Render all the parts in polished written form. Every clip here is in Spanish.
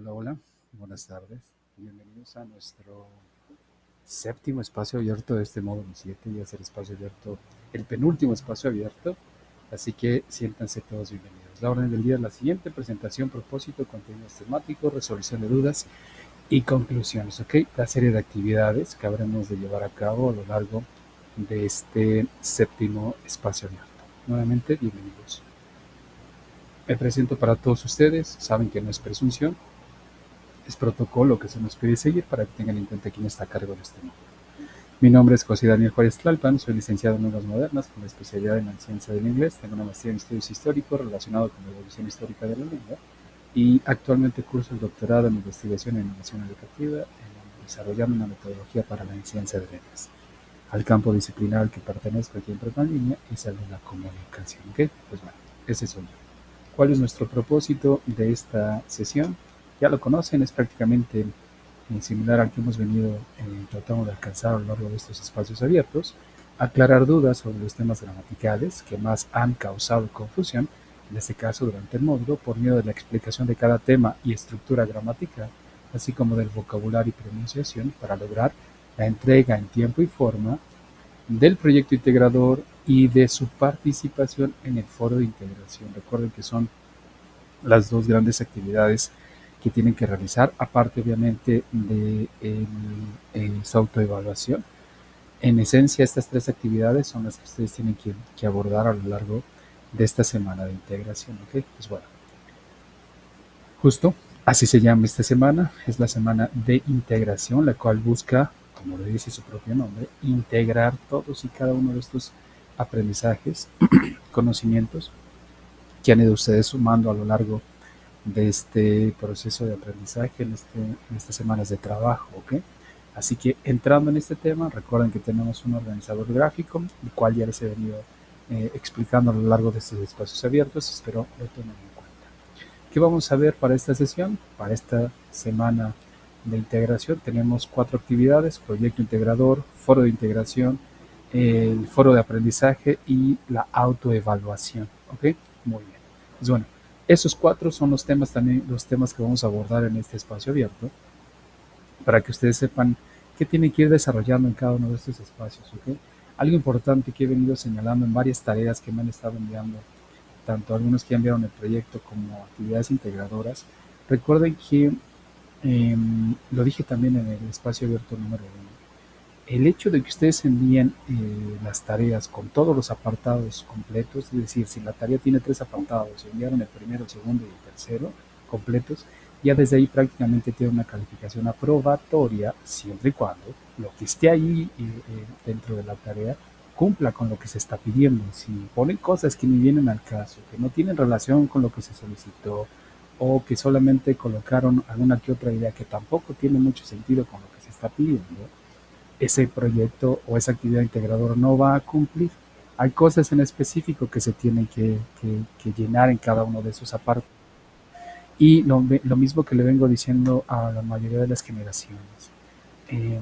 Hola, hola, buenas tardes. Bienvenidos a nuestro séptimo espacio abierto de este módulo 7. Ya es el espacio abierto, el penúltimo espacio abierto, así que siéntanse todos bienvenidos. La orden del día es la siguiente: presentación, propósito, contenidos temáticos, resolución de dudas y conclusiones. ¿Ok? La serie de actividades que habremos de llevar a cabo a lo largo de este séptimo espacio abierto. Nuevamente, bienvenidos. Me presento para todos ustedes, saben que no es presunción, es protocolo que se nos pide seguir para que tengan en cuenta quién está a cargo de este módulo. Mi nombre es José Daniel Juárez Tlalpan, soy licenciado en Lenguas Modernas con la especialidad en la ciencia del inglés, tengo una maestría en estudios históricos relacionado con la evolución histórica de la lengua y actualmente curso el doctorado en investigación e innovación educativa, desarrollando una metodología para la enseñanza de lenguas. Al campo disciplinar al que pertenezco aquí en Prepa en Línea es el de la comunicación. ¿Ok? Pues bueno, ese soy yo. ¿Cuál es nuestro propósito de esta sesión? Ya lo conocen, es prácticamente similar al que hemos venido tratando de alcanzar a lo largo de estos espacios abiertos: aclarar dudas sobre los temas gramaticales que más han causado confusión, en este caso durante el módulo, por medio de la explicación de cada tema y estructura gramatical, así como del vocabulario y pronunciación, para lograr la entrega en tiempo y forma del proyecto integrador y de su participación en el foro de integración. Recuerden que son las dos grandes actividades que tienen que realizar, aparte obviamente de su autoevaluación. En esencia, estas tres actividades son las que ustedes tienen que abordar a lo largo de esta semana de integración. ¿Ok? Pues bueno, justo así se llama esta semana, es la semana de integración, la cual busca, como lo dice su propio nombre, integrar todos y cada uno de estos aprendizajes, conocimientos que han ido ustedes sumando a lo largo de este proceso de aprendizaje en estas semanas de trabajo. ¿Ok? Así que entrando en este tema, recuerden que tenemos un organizador gráfico, el cual ya les he venido explicando a lo largo de estos espacios abiertos. Espero lo tomen en cuenta. ¿Qué vamos a ver para esta sesión? Para esta semana de integración tenemos 4 actividades: proyecto integrador, foro de integración, el foro de aprendizaje y la autoevaluación. ¿Ok? Muy bien. Pues bueno, esos 4 son los temas también, los temas que vamos a abordar en este espacio abierto, para que ustedes sepan qué tienen que ir desarrollando en cada uno de estos espacios. ¿Ok? Algo importante que he venido señalando en varias tareas que me han estado enviando, tanto algunos que enviaron el proyecto como actividades integradoras. Recuerden que, lo dije también en el espacio abierto número 1, el hecho de que ustedes envíen las tareas con todos los apartados completos, es decir, si la tarea tiene 3 apartados, enviaron el primero, el segundo y el tercero completos, ya desde ahí prácticamente tiene una calificación aprobatoria, siempre y cuando lo que esté ahí dentro de la tarea cumpla con lo que se está pidiendo. Si ponen cosas que ni vienen al caso, que no tienen relación con lo que se solicitó, o que solamente colocaron alguna que otra idea que tampoco tiene mucho sentido con lo que se está pidiendo, ese proyecto o esa actividad integradora no va a cumplir. Hay cosas en específico que se tienen que llenar en cada uno de esos apartados. Y lo mismo que le vengo diciendo a la mayoría de las generaciones. Eh,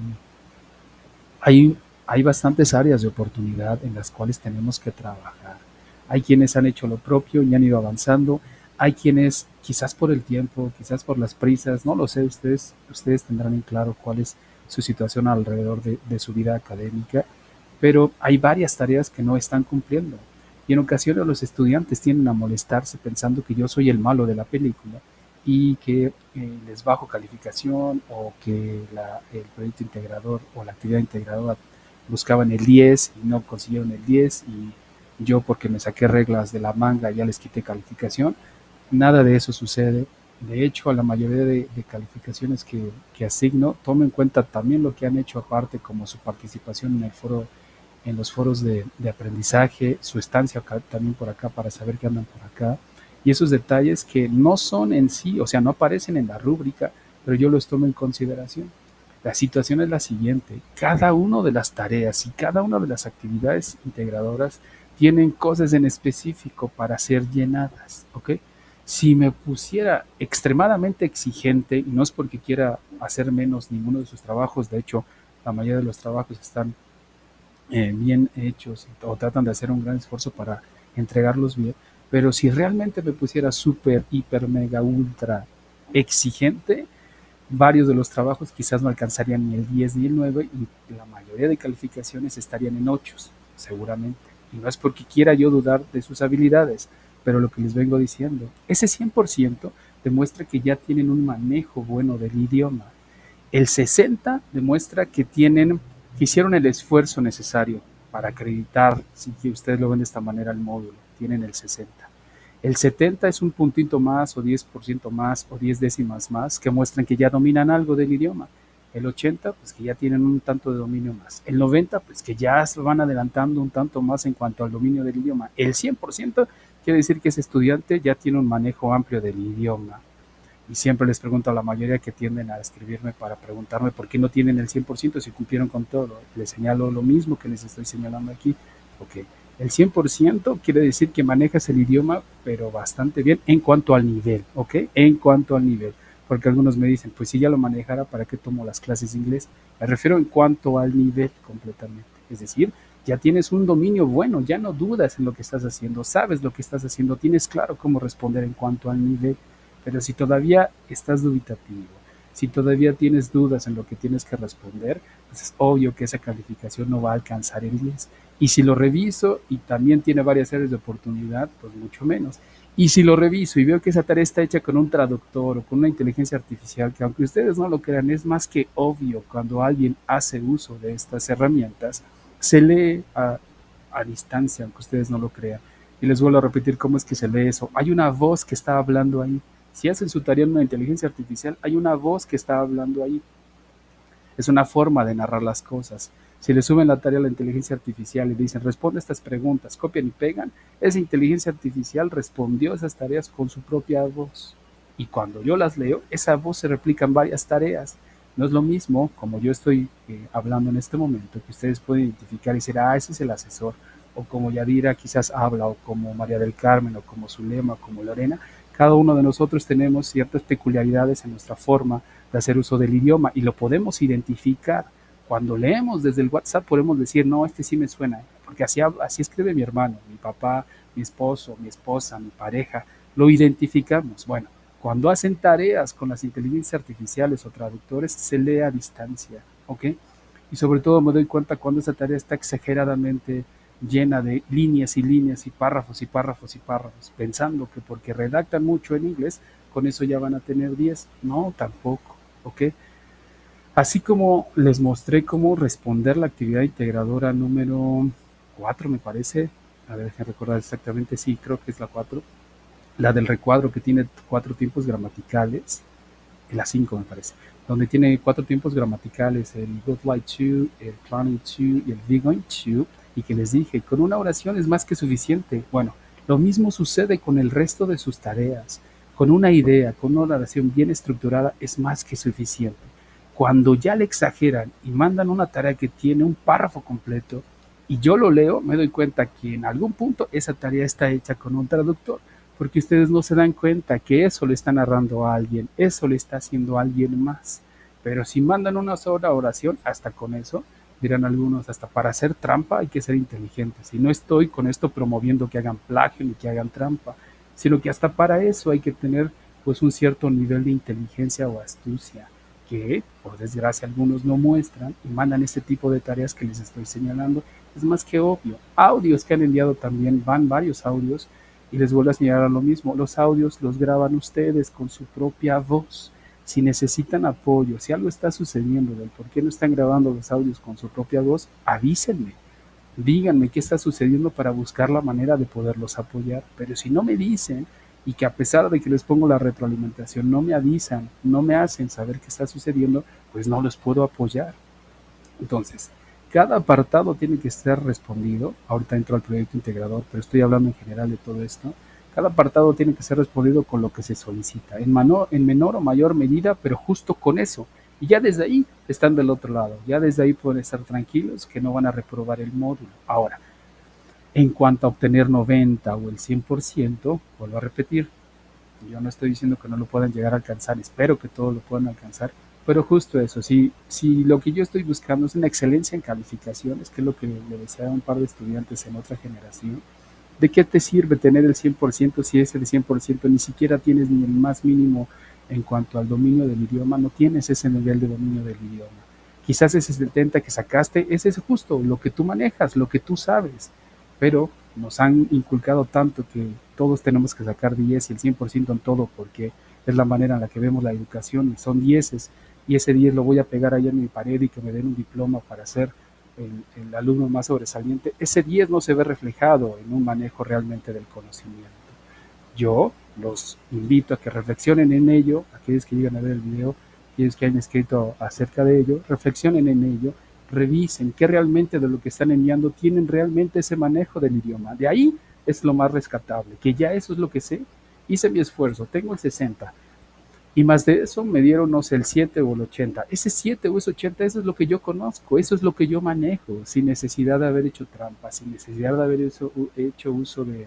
hay, hay bastantes áreas de oportunidad en las cuales tenemos que trabajar. Hay quienes han hecho lo propio y han ido avanzando. Hay quienes, quizás por el tiempo, quizás por las prisas, no lo sé, ustedes tendrán en claro cuál es su situación alrededor de su vida académica, pero hay varias tareas que no están cumpliendo. Y en ocasiones los estudiantes tienden a molestarse pensando que yo soy el malo de la película y que les bajo calificación, o que el proyecto integrador o la actividad integradora buscaban el 10 y no consiguieron el 10, y yo, porque me saqué reglas de la manga, ya les quité calificación. Nada de eso sucede. De hecho, a la mayoría de calificaciones que asigno, tomo en cuenta también lo que han hecho aparte, como su participación en el foro, en los foros de aprendizaje, su estancia acá, también por acá, para saber que andan por acá, y esos detalles que no son en sí, o sea, no aparecen en la rúbrica, pero yo los tomo en consideración. La situación es la siguiente: cada una de las tareas y cada una de las actividades integradoras tienen cosas en específico para ser llenadas. ¿Ok? Si me pusiera extremadamente exigente, y no es porque quiera hacer menos ninguno de sus trabajos, de hecho, la mayoría de los trabajos están bien hechos, o tratan de hacer un gran esfuerzo para entregarlos bien, pero si realmente me pusiera súper, hiper, mega, ultra exigente, varios de los trabajos quizás no alcanzarían ni el 10 ni el 9 y la mayoría de calificaciones estarían en 8, seguramente. Y no es porque quiera yo dudar de sus habilidades, pero lo que les vengo diciendo, ese 100% demuestra que ya tienen un manejo bueno del idioma. El 60 demuestra que hicieron el esfuerzo necesario para acreditar, si ustedes lo ven de esta manera, el módulo, tienen el 60. El 70 es un puntito más o 10% más o 10 décimas más que muestran que ya dominan algo del idioma. El 80, pues que ya tienen un tanto de dominio más. El 90, pues que ya se van adelantando un tanto más en cuanto al dominio del idioma. El 100% quiere decir que ese estudiante ya tiene un manejo amplio del idioma. Y siempre les pregunto a la mayoría que tienden a escribirme para preguntarme por qué no tienen el 100% si cumplieron con todo. Les señalo lo mismo que les estoy señalando aquí. Ok, el 100% quiere decir que manejas el idioma, pero bastante bien en cuanto al nivel, ¿ok? En cuanto al nivel. Porque algunos me dicen, pues si ya lo manejara, ¿para qué tomo las clases de inglés? Me refiero en cuanto al nivel completamente. Es decir, ya tienes un dominio bueno, ya no dudas en lo que estás haciendo, sabes lo que estás haciendo, tienes claro cómo responder en cuanto al nivel. Pero si todavía estás dubitativo, si todavía tienes dudas en lo que tienes que responder, pues es obvio que esa calificación no va a alcanzar el 10. Y si lo reviso y también tiene varias áreas de oportunidad, pues mucho menos. Y si lo reviso y veo que esa tarea está hecha con un traductor o con una inteligencia artificial, que aunque ustedes no lo crean, es más que obvio cuando alguien hace uso de estas herramientas, se lee a distancia, aunque ustedes no lo crean. Y les vuelvo a repetir cómo es que se lee eso. Hay una voz que está hablando ahí. Si hacen su tarea en una inteligencia artificial, hay una voz que está hablando ahí. Es una forma de narrar las cosas. Si le suben la tarea a la inteligencia artificial y dicen, responde estas preguntas, copian y pegan, esa inteligencia artificial respondió esas tareas con su propia voz. Y cuando yo las leo, esa voz se replica en varias tareas. No es lo mismo, como yo estoy hablando en este momento, que ustedes pueden identificar y decir, ese es el asesor, o como Yadira quizás habla, o como María del Carmen, o como Zulema, o como Lorena. Cada uno de nosotros tenemos ciertas peculiaridades en nuestra forma de hacer uso del idioma y lo podemos identificar. Cuando leemos desde el WhatsApp podemos decir, no, este sí me suena, porque así escribe mi hermano, mi papá, mi esposo, mi esposa, mi pareja, lo identificamos. Bueno, cuando hacen tareas con las inteligencias artificiales o traductores, se lee a distancia, ¿ok? Y sobre todo me doy cuenta cuando esa tarea está exageradamente llena de líneas y líneas y párrafos y párrafos y párrafos, pensando que porque redactan mucho en inglés, con eso ya van a tener 10. No, tampoco, ¿ok? Así como les mostré cómo responder la actividad integradora número 4, me parece. A ver, déjenme recordar exactamente, sí, creo que es la 4. La del recuadro que tiene 4 tiempos gramaticales, la 5 me parece, donde tiene 4 tiempos gramaticales, el would like to, el planning to y el be going to, y que les dije, con una oración es más que suficiente. Bueno, lo mismo sucede con el resto de sus tareas. Con una idea, con una oración bien estructurada es más que suficiente. Cuando ya le exageran y mandan una tarea que tiene un párrafo completo y yo lo leo, me doy cuenta que en algún punto esa tarea está hecha con un traductor, porque ustedes no se dan cuenta que eso le está narrando a alguien, eso le está haciendo a alguien más. Pero si mandan una sola oración, hasta con eso, dirán algunos, hasta para hacer trampa hay que ser inteligentes. Y no estoy con esto promoviendo que hagan plagio ni que hagan trampa, sino que hasta para eso hay que tener pues un cierto nivel de inteligencia o astucia, que por desgracia algunos no muestran y mandan este tipo de tareas que les estoy señalando. Es más que obvio. Audios que han enviado también, van varios audios, y les vuelvo a señalar lo mismo, los audios los graban ustedes con su propia voz. Si necesitan apoyo, si algo está sucediendo del por qué no están grabando los audios con su propia voz, avísenme, díganme qué está sucediendo para buscar la manera de poderlos apoyar. Pero si no me dicen y que a pesar de que les pongo la retroalimentación no me avisan, no me hacen saber qué está sucediendo, pues no los puedo apoyar. Entonces, cada apartado tiene que ser respondido. Ahorita entro al proyecto integrador, pero estoy hablando en general de todo esto. Cada apartado tiene que ser respondido con lo que se solicita, en menor o mayor medida, pero justo con eso. Y ya desde ahí están del otro lado. Ya desde ahí pueden estar tranquilos que no van a reprobar el módulo. Ahora, en cuanto a obtener 90 o el 100%, vuelvo a repetir, yo no estoy diciendo que no lo puedan llegar a alcanzar, espero que todos lo puedan alcanzar, pero justo eso, si lo que yo estoy buscando es una excelencia en calificaciones, que es lo que le decía a un par de estudiantes en otra generación, ¿de qué te sirve tener el 100% si ese de 100% ni siquiera tienes ni el más mínimo en cuanto al dominio del idioma, no tienes ese nivel de dominio del idioma. Quizás ese 70 que sacaste, ese es justo lo que tú manejas, lo que tú sabes, pero nos han inculcado tanto que todos tenemos que sacar 10 y el 100% en todo, porque es la manera en la que vemos la educación, y son 10 y ese 10 lo voy a pegar ahí en mi pared y que me den un diploma para ser el alumno más sobresaliente. Ese 10 no se ve reflejado en un manejo realmente del conocimiento. Yo los invito a que reflexionen en ello, aquellos que llegan a ver el video, aquellos que han escrito acerca de ello, reflexionen en ello, revisen qué realmente de lo que están enviando tienen realmente ese manejo del idioma. De ahí es lo más rescatable, que ya eso es lo que sé, hice mi esfuerzo, tengo el 60, y más de eso me dieron, no sé, el 7 o el 80. Ese 7 o ese 80, eso es lo que yo conozco, eso es lo que yo manejo, sin necesidad de haber hecho trampas, sin necesidad de haber hecho uso del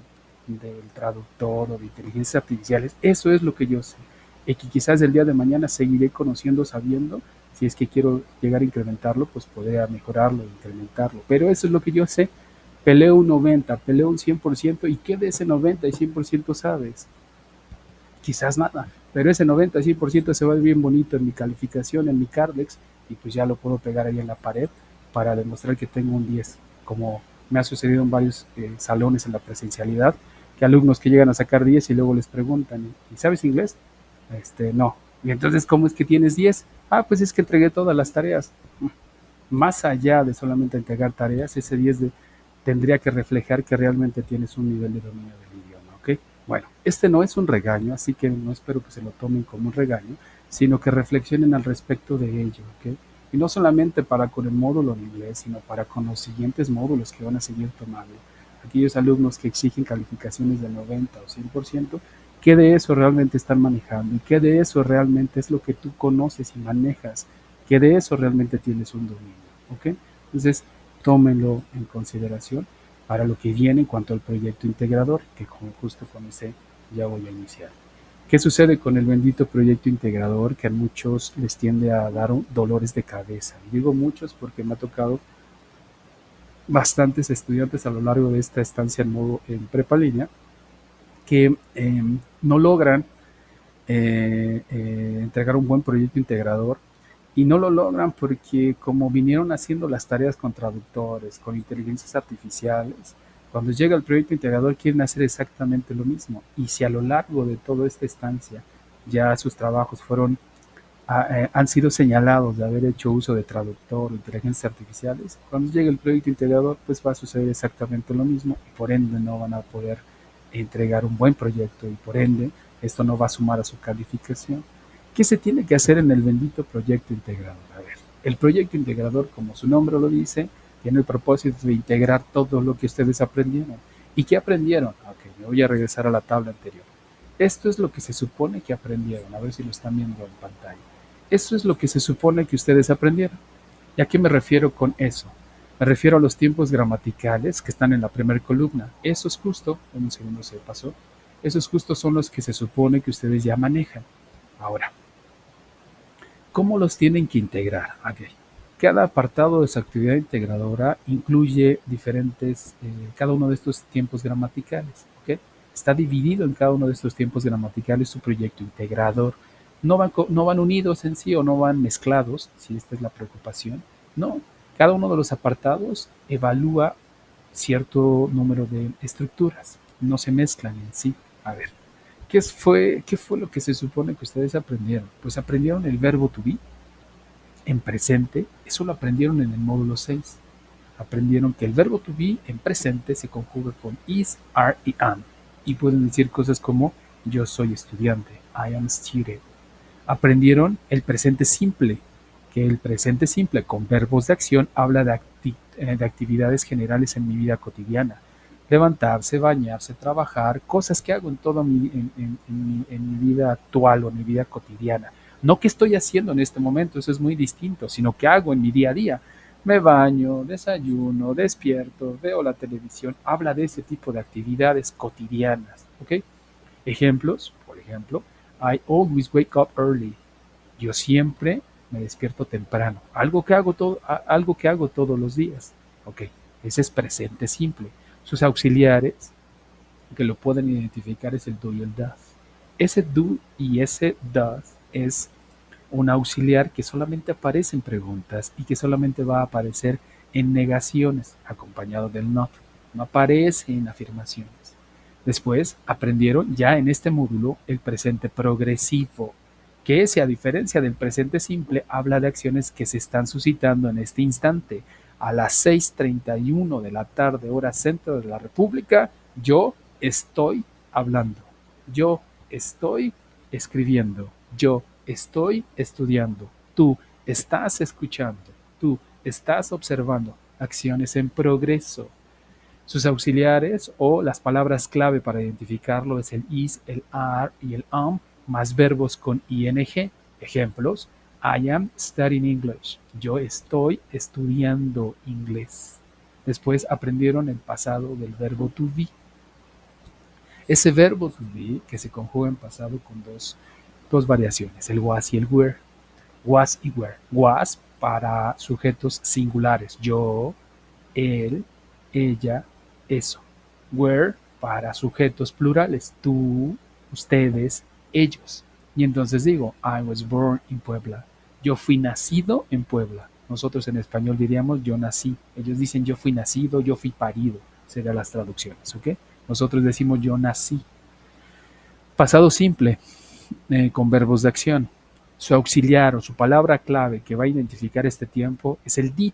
traductor o de inteligencias artificiales. Eso es lo que yo sé. Y que quizás el día de mañana seguiré conociendo, sabiendo. Si es que quiero llegar a incrementarlo, pues podría mejorarlo, incrementarlo. Pero eso es lo que yo sé. Peleo un 90, peleo un 100%. ¿Y qué de ese 90 y 100% sabes? Quizás nada, pero ese 90-100% se va bien bonito en mi calificación, en mi Cardex, y pues ya lo puedo pegar ahí en la pared para demostrar que tengo un 10, como me ha sucedido en varios salones en la presencialidad, que alumnos que llegan a sacar 10 y luego les preguntan, ¿y sabes inglés? No. Y entonces, ¿cómo es que tienes 10? Ah, pues es que entregué todas las tareas. Más allá de solamente entregar tareas, ese 10 tendría que reflejar que realmente tienes un nivel de dominio del idioma, ¿ok? Bueno, este no es un regaño, así que no espero que se lo tomen como un regaño, sino que reflexionen al respecto de ello, ¿ok? Y no solamente para con el módulo en inglés, sino para con los siguientes módulos que van a seguir tomando. Aquellos alumnos que exigen calificaciones de 90 o 100%, ¿qué de eso realmente están manejando? ¿Y qué de eso realmente es lo que tú conoces y manejas? ¿Qué de eso realmente tienes un dominio? ¿Ok? Entonces, tómenlo en consideración para lo que viene en cuanto al proyecto integrador, que como justo comencé, ya voy a iniciar. ¿Qué sucede con el bendito proyecto integrador que a muchos les tiende a dar dolores de cabeza? Y digo muchos porque me ha tocado bastantes estudiantes a lo largo de esta estancia en prepa línea que no logran entregar un buen proyecto integrador, y no lo logran porque como vinieron haciendo las tareas con traductores, con inteligencias artificiales, cuando llega el proyecto integrador quieren hacer exactamente lo mismo. Y si a lo largo de toda esta estancia ya sus trabajos han sido señalados de haber hecho uso de traductor o inteligencias artificiales, cuando llegue el proyecto integrador pues va a suceder exactamente lo mismo, y por ende no van a poder entregar un buen proyecto, y por ende esto no va a sumar a su calificación. ¿Qué se tiene que hacer en el bendito proyecto integrador? A ver, el proyecto integrador, como su nombre lo dice, tiene el propósito de integrar todo lo que ustedes aprendieron. ¿Y qué aprendieron? Ok, me voy a regresar a la tabla anterior. Esto es lo que se supone que aprendieron. A ver si lo están viendo en pantalla. Eso es lo que se supone que ustedes aprendieron. ¿Y a qué me refiero con eso? Me refiero a los tiempos gramaticales que están en la primera columna. Esos justo, en un segundo se pasó, esos justos son los que se supone que ustedes ya manejan. Ahora, ¿cómo los tienen que integrar? Okay. Cada apartado de su actividad integradora incluye diferentes, cada uno de estos tiempos gramaticales. ¿Okay? Está dividido en cada uno de estos tiempos gramaticales su proyecto integrador. No van unidos en sí o no van mezclados, si esta es la preocupación. No, cada uno de los apartados evalúa cierto número de estructuras, no se mezclan en sí. A ver, ¿qué fue lo que se supone que ustedes aprendieron? Pues aprendieron el verbo to be en presente, eso lo aprendieron en el módulo 6. Aprendieron que el verbo to be en presente se conjuga con is, are y am. Y pueden decir cosas como yo soy estudiante, I am a student. Aprendieron el presente simple, que el presente simple con verbos de acción habla de actividades generales en mi vida cotidiana. Levantarse, bañarse, trabajar, cosas que hago en toda en mi vida actual o en mi vida cotidiana. No que estoy haciendo en este momento, eso es muy distinto, sino que hago en mi día a día. Me baño, desayuno, despierto, veo la televisión, habla de ese tipo de actividades cotidianas. ¿Ok? Ejemplos, por ejemplo, I always wake up early. Yo siempre me despierto temprano. Algo que hago todos los días. Ok, ese es presente simple. Sus auxiliares que lo pueden identificar es el do y el does. Ese do y ese does es un auxiliar que solamente aparece en preguntas y que solamente va a aparecer en negaciones, acompañado del not. No aparece en afirmaciones. Después aprendieron ya en este módulo el presente progresivo, que ese, a diferencia del presente simple, habla de acciones que se están suscitando en este instante. A las 6:31 de la tarde, hora centro de la República, yo estoy hablando. Yo estoy escribiendo. Yo estoy estudiando. Tú estás escuchando. Tú estás observando. Acciones en progreso. Sus auxiliares o las palabras clave para identificarlo es el is, el are y el más verbos con ing. Ejemplos: I am studying English. Yo estoy estudiando inglés. Después aprendieron el pasado del verbo to be. Ese verbo to be que se conjuga en pasado con dos variaciones, el was y el were. Was y were. Was para sujetos singulares, yo, él, ella, eso. Were para sujetos plurales, tú, ustedes, ellos. Y entonces digo, I was born in Puebla. Yo fui nacido en Puebla. Nosotros en español diríamos yo nací. Ellos dicen yo fui nacido, yo fui parido. Serían las traducciones, ¿ok? Nosotros decimos yo nací. Pasado simple, con verbos de acción. Su auxiliar o su palabra clave que va a identificar este tiempo es el did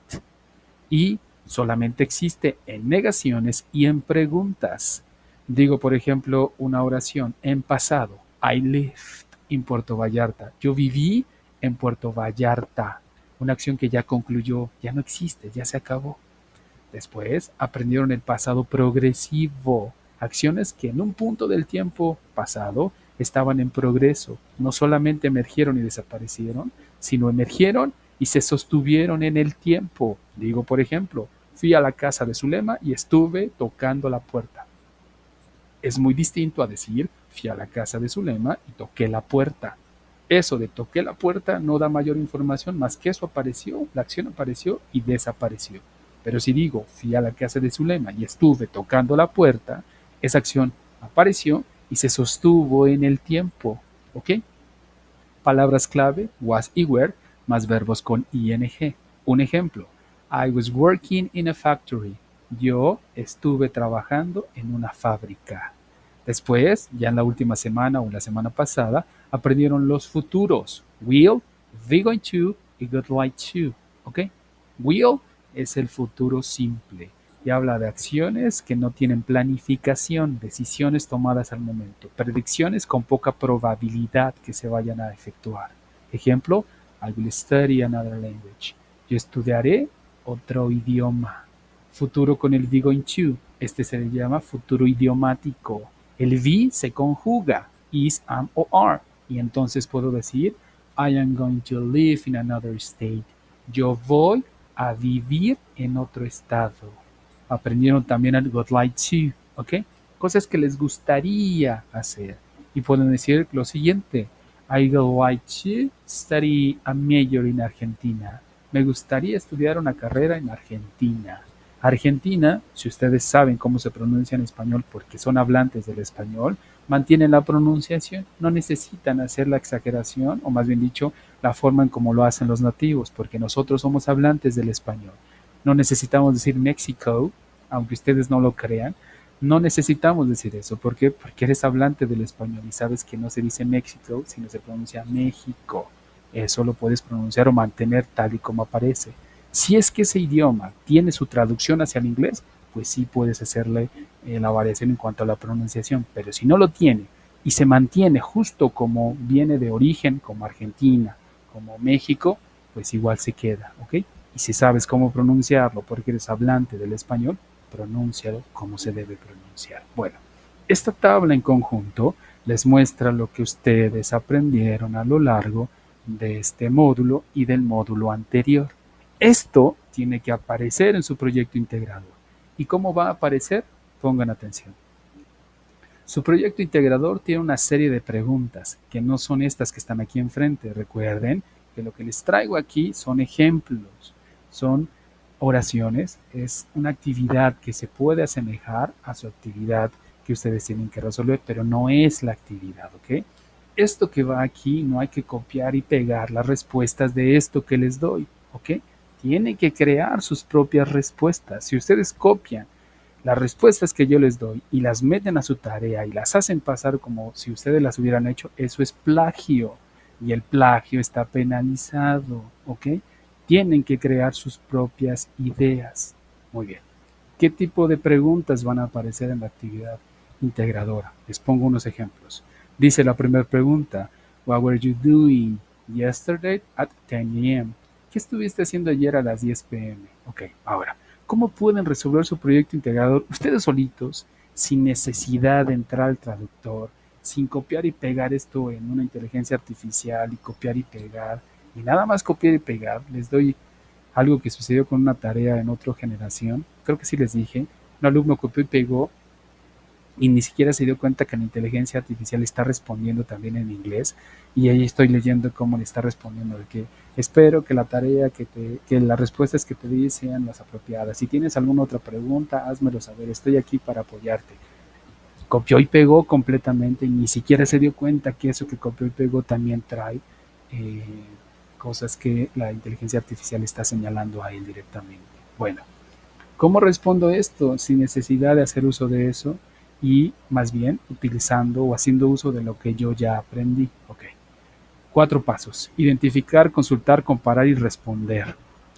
y solamente existe en negaciones y en preguntas. Digo, por ejemplo, una oración en pasado. I lived in Puerto Vallarta. Yo viví en Puerto Vallarta. Una acción que ya concluyó, ya no existe, ya se acabó. Después aprendieron el pasado progresivo, acciones que en un punto del tiempo pasado estaban en progreso. No solamente emergieron y desaparecieron, sino emergieron y se sostuvieron en el tiempo. Digo, por ejemplo, fui a la casa de Zulema y estuve tocando la puerta. Es muy distinto a decir, fui a la casa de Zulema y toqué la puerta. Eso de toqué la puerta no da mayor información, más que eso apareció, la acción apareció y desapareció. Pero si digo, fui a la casa de Zulema y estuve tocando la puerta, esa acción apareció y se sostuvo en el tiempo. ¿Ok? Palabras clave, was y were, más verbos con ing. Un ejemplo, I was working in a factory. Yo estuve trabajando en una fábrica. Después, ya en la última semana o la semana pasada, aprendieron los futuros. Will, be going to y would like to. ¿Ok? Will es el futuro simple y habla de acciones que no tienen planificación, decisiones tomadas al momento, predicciones con poca probabilidad que se vayan a efectuar. Ejemplo, I will study another language. Yo estudiaré otro idioma. Futuro con el be going to. Este se le llama futuro idiomático. El be se conjuga is, am o are. Y entonces puedo decir I am going to live in another state. Yo voy a vivir en otro estado. Aprendieron también el would like to, ¿ok? Cosas que les gustaría hacer. Y pueden decir lo siguiente: I would like to study a major in Argentina. Me gustaría estudiar una carrera en Argentina. Argentina, si ustedes saben cómo se pronuncia en español porque son hablantes del español, mantienen la pronunciación, no necesitan hacer la exageración, o más bien dicho, la forma en cómo lo hacen los nativos, porque nosotros somos hablantes del español. No necesitamos decir México, aunque ustedes no lo crean. No necesitamos decir eso. ¿Por qué? Porque eres hablante del español y sabes que no se dice México, sino se pronuncia México. Eso lo puedes pronunciar o mantener tal y como aparece. Si es que ese idioma tiene su traducción hacia el inglés, pues sí puedes hacerle la variación en cuanto a la pronunciación. Pero si no lo tiene y se mantiene justo como viene de origen, como Argentina, como México, pues igual se queda, ¿ok? Y si sabes cómo pronunciarlo porque eres hablante del español, pronúncialo como se debe pronunciar. Bueno, esta tabla en conjunto les muestra lo que ustedes aprendieron a lo largo de este módulo y del módulo anterior. Esto tiene que aparecer en su proyecto integrador. ¿Y cómo va a aparecer? Pongan atención. Su proyecto integrador tiene una serie de preguntas que no son estas que están aquí enfrente. Recuerden que lo que les traigo aquí son ejemplos, son oraciones, es una actividad que se puede asemejar a su actividad que ustedes tienen que resolver, pero no es la actividad, ¿ok? Esto que va aquí no hay que copiar y pegar las respuestas de esto que les doy, ¿ok? Tienen que crear sus propias respuestas. Si ustedes copian las respuestas que yo les doy y las meten a su tarea y las hacen pasar como si ustedes las hubieran hecho, eso es plagio y el plagio está penalizado, ¿ok? Tienen que crear sus propias ideas. Muy bien. ¿Qué tipo de preguntas van a aparecer en la actividad integradora? Les pongo unos ejemplos. Dice la primera pregunta, What were you doing yesterday at 10 a.m.? ¿Qué estuviste haciendo ayer a las 10 p.m.? Ok, ahora, ¿cómo pueden resolver su proyecto integrador ustedes solitos, sin necesidad de entrar al traductor, sin copiar y pegar esto en una inteligencia artificial y copiar y pegar, y nada más copiar y pegar? Les doy algo que sucedió con una tarea en otra generación, creo que sí les dije, un alumno copió y pegó y ni siquiera se dio cuenta que la inteligencia artificial está respondiendo también en inglés y ahí estoy leyendo cómo le está respondiendo, de que espero que la tarea que las respuestas que te di sean las apropiadas. Si tienes alguna otra pregunta, házmelo saber, estoy aquí para apoyarte. Copió y pegó completamente y ni siquiera se dio cuenta que eso que copió y pegó también trae eh, cosas que la inteligencia artificial está señalando a él directamente. Bueno, ¿cómo respondo esto sin necesidad de hacer uso de eso y más bien utilizando o haciendo uso de lo que yo ya aprendí? Ok. 4 pasos. Identificar, consultar, comparar y responder.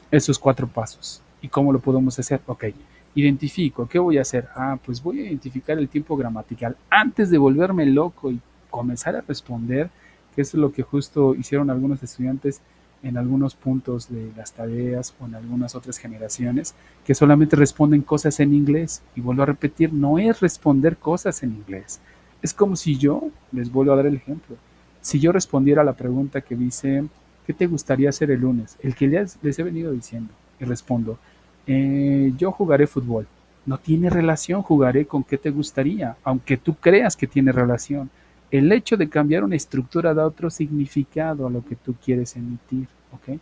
Esos 4 pasos. ¿Y cómo lo podemos hacer? Ok. Identifico. ¿Qué voy a hacer? Pues voy a identificar el tiempo gramatical antes de volverme loco y comenzar a responder, que eso es lo que justo hicieron algunos estudiantes en algunos puntos de las tareas o en algunas otras generaciones, que solamente responden cosas en inglés. Y vuelvo a repetir, no es responder cosas en inglés. Es como si yo, les vuelvo a dar el ejemplo, si yo respondiera a la pregunta que dice, ¿qué te gustaría hacer el lunes? El que les he venido diciendo, y respondo, yo jugaré fútbol. No tiene relación jugaré con qué te gustaría, aunque tú creas que tiene relación. El hecho de cambiar una estructura da otro significado a lo que tú quieres emitir, ¿ok?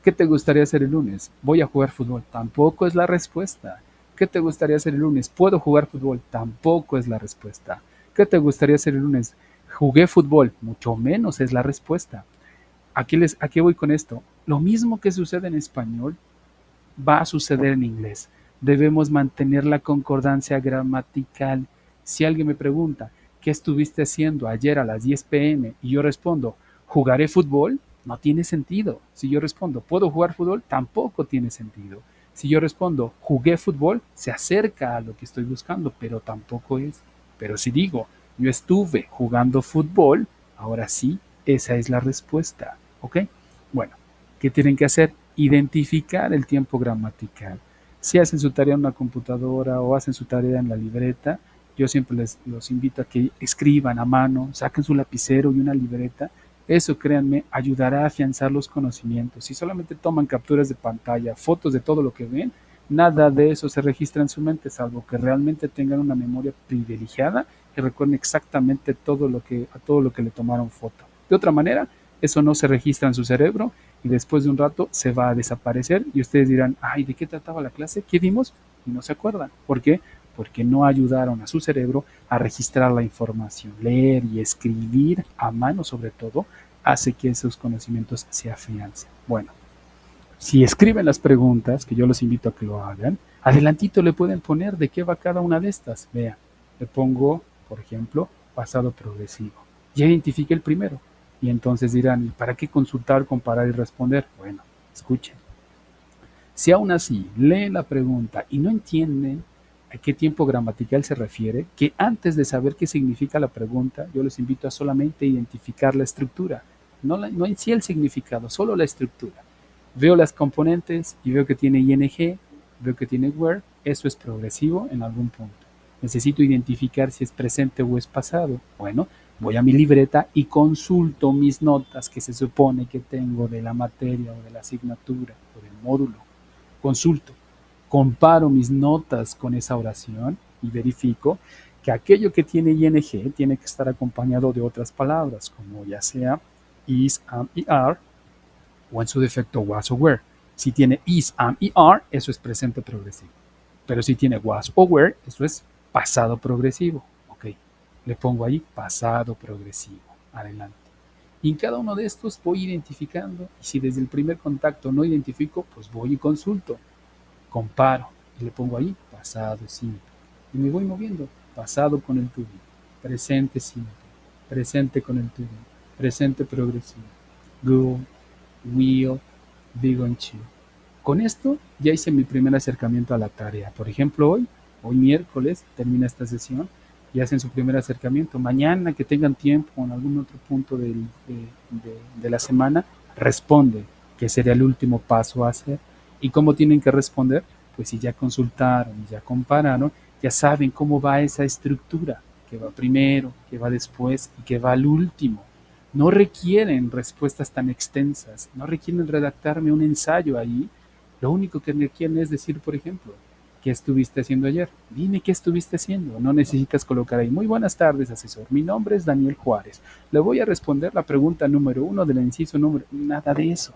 ¿Qué te gustaría hacer el lunes? Voy a jugar fútbol. Tampoco es la respuesta. ¿Qué te gustaría hacer el lunes? ¿Puedo jugar fútbol? Tampoco es la respuesta. ¿Qué te gustaría hacer el lunes? Jugué fútbol. Mucho menos es la respuesta. Aquí voy con esto. Lo mismo que sucede en español va a suceder en inglés. Debemos mantener la concordancia gramatical. Si alguien me pregunta, ¿qué estuviste haciendo ayer a las 10 p.m.? Y yo respondo, ¿jugaré fútbol? No tiene sentido. Si yo respondo, ¿puedo jugar fútbol? Tampoco tiene sentido. Si yo respondo, jugué fútbol, se acerca a lo que estoy buscando, pero tampoco es. Pero si digo, yo estuve jugando fútbol, ahora sí, esa es la respuesta. ¿Ok? Bueno, ¿qué tienen que hacer? Identificar el tiempo gramatical. Si hacen su tarea en una computadora o hacen su tarea en la libreta, yo siempre los invito a que escriban a mano, saquen su lapicero y una libreta. Eso, créanme, ayudará a afianzar los conocimientos. Si solamente toman capturas de pantalla, fotos de todo lo que ven, nada de eso se registra en su mente, salvo que realmente tengan una memoria privilegiada y recuerden exactamente a todo lo que le tomaron foto. De otra manera, eso no se registra en su cerebro y después de un rato se va a desaparecer y ustedes dirán, ay, ¿de qué trataba la clase? ¿Qué vimos? Y no se acuerdan. ¿Por qué? Porque no ayudaron a su cerebro a registrar la información. Leer y escribir a mano sobre todo hace que esos conocimientos se afiancen. Bueno, si escriben las preguntas, que yo los invito a que lo hagan, adelantito le pueden poner de qué va cada una de estas. Vean, le pongo, por ejemplo, pasado progresivo. Ya identifiqué el primero. Y entonces dirán, ¿y para qué consultar, comparar y responder? Bueno, escuchen. Si aún así leen la pregunta y no entienden a qué tiempo gramatical se refiere, que antes de saber qué significa la pregunta, yo les invito a solamente identificar la estructura, no en sí el significado, solo la estructura. Veo las componentes y veo que tiene ing, veo que tiene where, eso es progresivo en algún punto. Necesito identificar si es presente o es pasado. Bueno, voy a mi libreta y consulto mis notas que se supone que tengo de la materia o de la asignatura o del módulo. Consulto, comparo mis notas con esa oración y verifico que aquello que tiene ing tiene que estar acompañado de otras palabras, como ya sea is, am y are, o en su defecto was o were. Si tiene is, am y are, eso es presente progresivo. Pero si tiene was o were, eso es pasado progresivo. Ok, le pongo ahí pasado progresivo. Adelante. Y en cada uno de estos voy identificando, y si desde el primer contacto no identifico, pues voy y consulto, comparo, y le pongo ahí pasado simple. Y me voy moviendo, pasado con el to be, presente simple, presente con el to be, presente progresivo, go, will, be going to. Con esto ya hice mi primer acercamiento a la tarea. Por ejemplo, hoy miércoles termina esta sesión y hacen su primer acercamiento. Mañana que tengan tiempo en algún otro punto de la semana, responde, que sería el último paso a hacer. ¿Y cómo tienen que responder? Pues si ya consultaron, ya compararon, ya saben cómo va esa estructura, que va primero, que va después y que va al último. No requieren respuestas tan extensas, no requieren redactarme un ensayo ahí. Lo único que requieren es decir, por ejemplo, ¿qué estuviste haciendo ayer? Dime qué estuviste haciendo. No necesitas colocar ahí, muy buenas tardes, asesor. Mi nombre es Daniel Juárez. Le voy a responder la pregunta número 1 del inciso número. Nada de eso.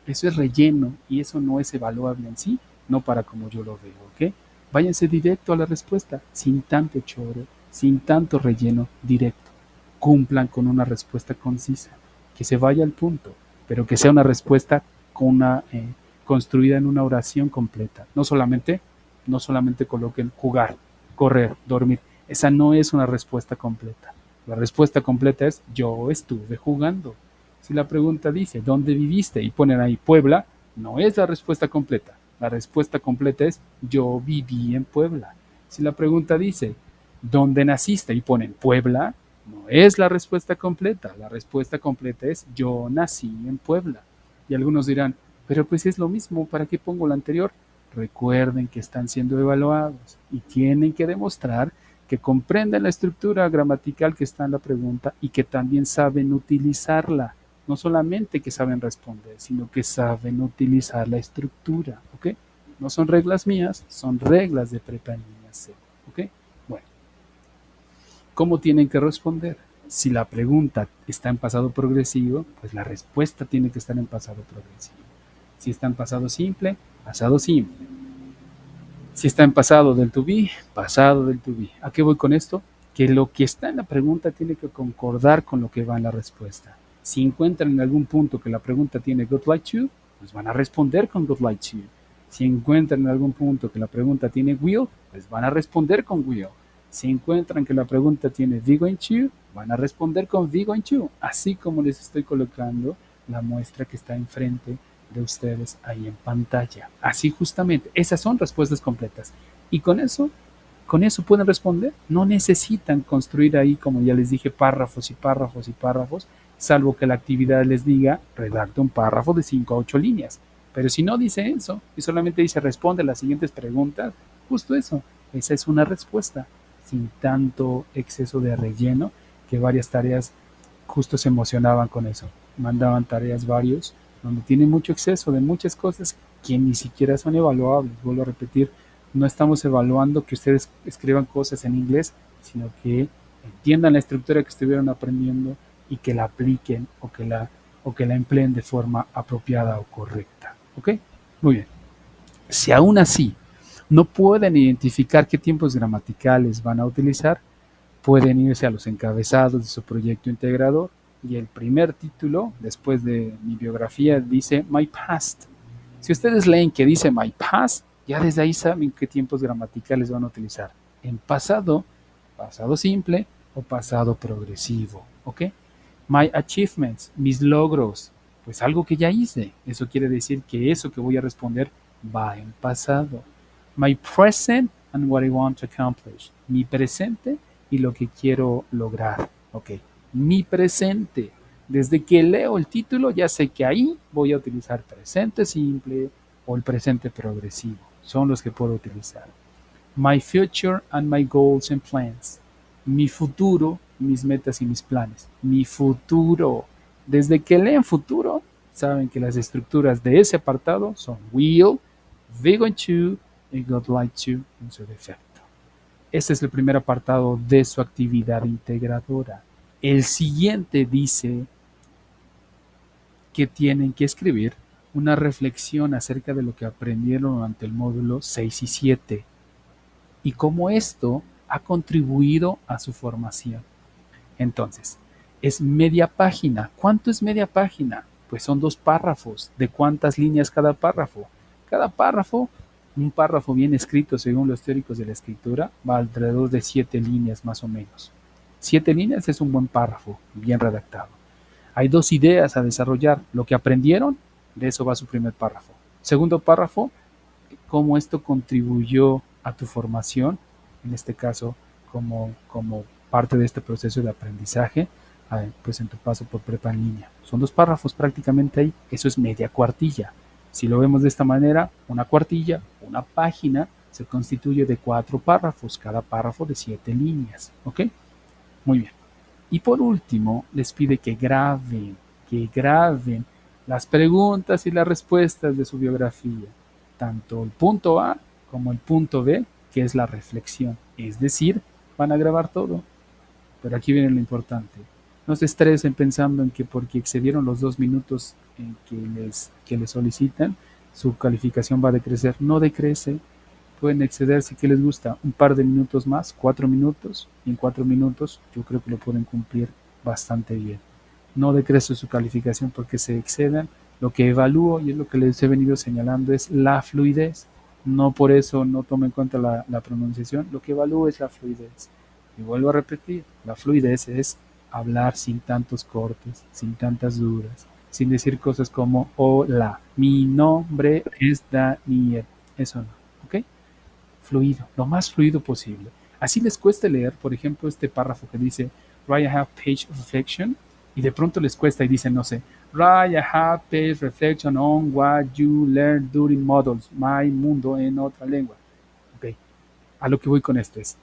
Eso es relleno y eso no es evaluable en sí, no para como yo lo veo, ¿ok? Váyanse directo a la respuesta, sin tanto choro, sin tanto relleno, directo. Cumplan con una respuesta concisa, que se vaya al punto, pero que sea una respuesta con construida en una oración completa. No solamente coloquen jugar, correr, dormir. Esa no es una respuesta completa. La respuesta completa es yo estuve jugando. Si la pregunta dice ¿dónde viviste? Y ponen ahí Puebla, no es la respuesta completa. La respuesta completa es yo viví en Puebla. Si la pregunta dice ¿dónde naciste? Y ponen Puebla, no es la respuesta completa. La respuesta completa es yo nací en Puebla. Y algunos dirán, pero pues es lo mismo, ¿para qué pongo la anterior? Recuerden que están siendo evaluados y tienen que demostrar que comprenden la estructura gramatical que está en la pregunta y que también saben utilizarla. No solamente que saben responder, sino que saben utilizar la estructura. ¿Ok? No son reglas mías, son reglas de prepa en línea C. ¿Ok? Bueno, ¿cómo tienen que responder? Si la pregunta está en pasado progresivo, pues la respuesta tiene que estar en pasado progresivo. Si está en pasado simple, pasado simple. Si está en pasado del to be, pasado del to be. ¿A qué voy con esto? Que lo que está en la pregunta tiene que concordar con lo que va en la respuesta. Si encuentran en algún punto que la pregunta tiene good like to, pues van a responder con good like to. Si encuentran en algún punto que la pregunta tiene will, pues van a responder con will. Si encuentran que la pregunta tiene be going to, van a responder con be going to. Así como les estoy colocando la muestra que está enfrente de ustedes ahí en pantalla. Así justamente, esas son respuestas completas. Y con eso pueden responder. No necesitan construir ahí, como ya les dije, párrafos y párrafos y párrafos, salvo que la actividad les diga, redacta un párrafo de 5 a 8 líneas. Pero si no dice eso y solamente dice responde las siguientes preguntas, justo eso, esa es una respuesta sin tanto exceso de relleno que varias tareas justo se emocionaban con eso. Mandaban tareas varios donde tiene mucho exceso de muchas cosas que ni siquiera son evaluables. Vuelvo a repetir, no estamos evaluando que ustedes escriban cosas en inglés, sino que entiendan la estructura que estuvieron aprendiendo y que la apliquen o que la empleen de forma apropiada o correcta. ¿Ok? Muy bien. Si aún así no pueden identificar qué tiempos gramaticales van a utilizar, pueden irse a los encabezados de su proyecto integrador y el primer título, después de mi biografía, dice My Past. Si ustedes leen que dice My Past, ya desde ahí saben qué tiempos gramaticales van a utilizar. En pasado, pasado simple o pasado progresivo. ¿Ok? My Achievements, mis logros, pues algo que ya hice. Eso quiere decir que eso que voy a responder va en pasado. My present and what I want to accomplish. Mi presente y lo que quiero lograr. Ok, mi presente. Desde que leo el título ya sé que ahí voy a utilizar presente simple o el presente progresivo. Son los que puedo utilizar. My future and my goals and plans. Mi futuro, mis metas y mis planes. Mi futuro. Desde que leen futuro, saben que las estructuras de ese apartado son will, be going to y would like to en su defecto. Este es el primer apartado de su actividad integradora. El siguiente dice que tienen que escribir una reflexión acerca de lo que aprendieron durante el módulo 6 y 7 y cómo esto ha contribuido a su formación. Entonces, es media página. ¿Cuánto es media página? Pues son 2 párrafos. ¿De cuántas líneas cada párrafo? Cada párrafo, un párrafo bien escrito según los teóricos de la escritura, va alrededor de 7 líneas más o menos. 7 líneas es un buen párrafo, bien redactado. Hay 2 ideas a desarrollar. Lo que aprendieron, de eso va su primer párrafo. Segundo párrafo, cómo esto contribuyó a tu formación, en este caso como parte de este proceso de aprendizaje, pues en tu paso por prepa en línea. Son 2 párrafos prácticamente ahí, eso es media cuartilla. Si lo vemos de esta manera, una cuartilla, una página, se constituye de 4 párrafos, cada párrafo de 7 líneas. ¿Ok? Muy bien. Y por último, les pide que graben las preguntas y las respuestas de su biografía, tanto el punto A como el punto B, que es la reflexión. Es decir, van a grabar todo. Pero aquí viene lo importante. No se estresen pensando en que porque excedieron los 2 minutos en que les solicitan, su calificación va a decrecer. No decrece. Pueden exceder si que les gusta un par de minutos más, 4 minutos, y en 4 minutos yo creo que lo pueden cumplir bastante bien. No decrece su calificación porque se excedan. Lo que evalúo, y es lo que les he venido señalando, es la fluidez. No por eso no tomo en cuenta la pronunciación, lo que evalúo es la fluidez. Y vuelvo a repetir, la fluidez es hablar sin tantos cortes, sin tantas dudas, sin decir cosas como hola, mi nombre es Daniel. Eso no, ¿ok? Fluido, lo más fluido posible. Así les cuesta leer, por ejemplo, este párrafo que dice write a half page reflection, y de pronto les cuesta y dicen, no sé, write a half page reflection on what you learned during models, my mundo en otra lengua. Ok, a lo que voy con esto es,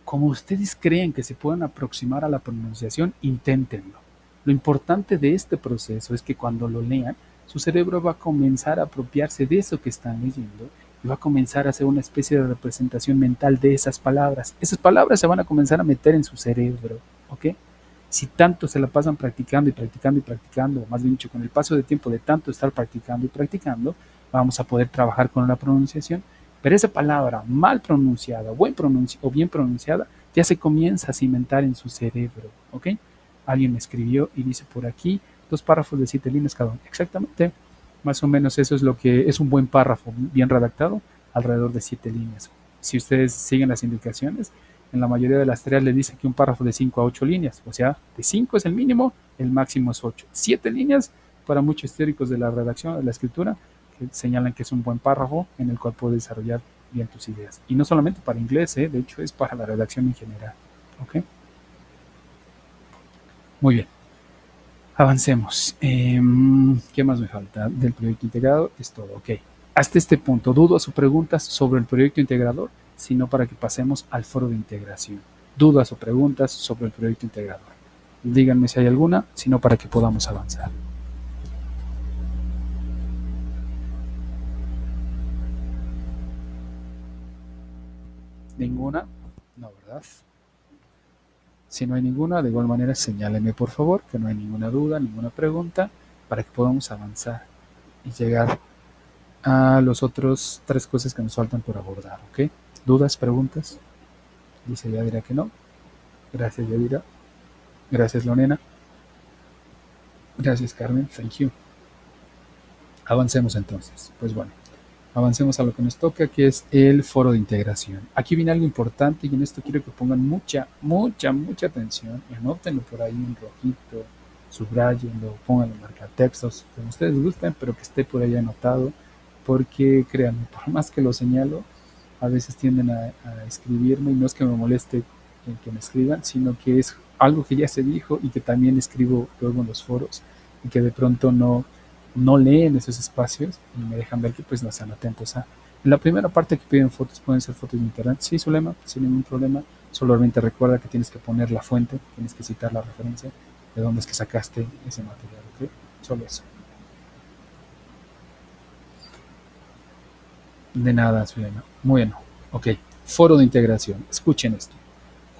como ustedes creen que se pueden aproximar a la pronunciación, inténtenlo. Lo importante de este proceso es que cuando lo lean, su cerebro va a comenzar a apropiarse de eso que están leyendo y va a comenzar a hacer una especie de representación mental de esas palabras. Esas palabras se van a comenzar a meter en su cerebro, ¿ok? Si tanto se la pasan practicando y practicando y practicando, o más bien dicho, con el paso de tiempo de tanto estar practicando y practicando, vamos a poder trabajar con la pronunciación. Pero esa palabra mal pronunciada o bien pronunciada ya se comienza a cimentar en su cerebro, ¿ok? Alguien me escribió y dice por aquí 2 párrafos de 7 líneas cada uno. Exactamente, más o menos eso es lo que es un buen párrafo, bien redactado, alrededor de 7 líneas. Si ustedes siguen las indicaciones, en la mayoría de las tareas le dice que un párrafo de 5 a 8 líneas, o sea, de 5 es el mínimo, el máximo es 8. 7 líneas, para muchos teóricos de la redacción, de la escritura, que señalan que es un buen párrafo en el cual puedes desarrollar bien tus ideas. Y no solamente para inglés, de hecho es para la redacción en general. ¿Ok? Muy bien. Avancemos. ¿Qué más me falta? Del proyecto integrado es todo. Ok. Hasta este punto, ¿dudas o preguntas sobre el proyecto integrador? Sino para que pasemos al foro de integración. ¿Dudas o preguntas sobre el proyecto integrador? Díganme si hay alguna, sino para que podamos avanzar. ¿Ninguna? No, ¿verdad? Si no hay ninguna, de igual manera señáleme por favor que no hay ninguna duda, ninguna pregunta, para que podamos avanzar y llegar a los otros 3 cosas que nos faltan por abordar, ¿ok? ¿Dudas, preguntas? Dice Yadira que no. Gracias, Yadira. Gracias, Lorena. Gracias, Carmen. Thank you. Avancemos entonces. Pues bueno, avancemos a lo que nos toca, que es el foro de integración. Aquí viene algo importante y en esto quiero que pongan mucha, mucha, mucha atención. Anótenlo por ahí en rojito, subrayenlo, pónganlo en marcatextos, como ustedes gusten, pero que esté por ahí anotado, porque créanme, por más que lo señalo, a veces tienden a escribirme y no es que me moleste el que me escriban, sino que es algo que ya se dijo y que también escribo luego en los foros y que de pronto no leen esos espacios y me dejan ver que pues no están atentos a. En la primera parte que piden fotos, pueden ser fotos de internet. Sí, Zulema, sin ningún problema. Solamente recuerda que tienes que poner la fuente, tienes que citar la referencia de dónde es que sacaste ese material, ¿ok? Solo eso. De nada, Zulema. Bueno, ok. Foro de integración. Escuchen esto.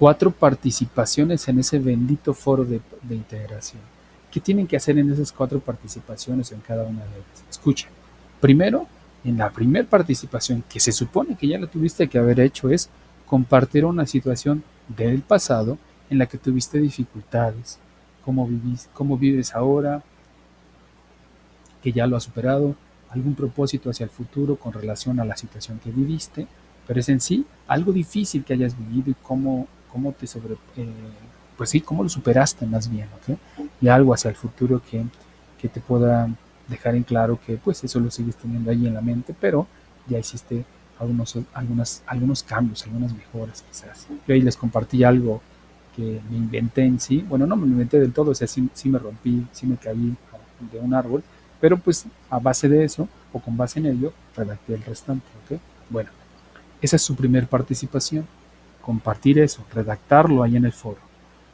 4 participaciones en ese bendito foro de integración. ¿Qué tienen que hacer en esas 4 participaciones en cada una de ellas? Escuchen. Primero, en la primera participación, que se supone que ya la tuviste que haber hecho, es compartir una situación del pasado en la que tuviste dificultades, cómo vives ahora, que ya lo has superado, algún propósito hacia el futuro con relación a la situación que viviste, pero es en sí algo difícil que hayas vivido y cómo te pues sí, cómo lo superaste más bien, ¿ok? Y algo hacia el futuro que te pueda dejar en claro que pues eso lo sigues teniendo ahí en la mente, pero ya hiciste algunos cambios, algunas mejoras quizás. Yo ahí les compartí algo que me inventé en sí, bueno, no me inventé del todo, o sea, sí me rompí, sí me caí de un árbol, pero pues a base de eso o con base en ello redacté el restante, ¿ok? Bueno, esa es su primer participación, compartir eso, redactarlo ahí en el foro.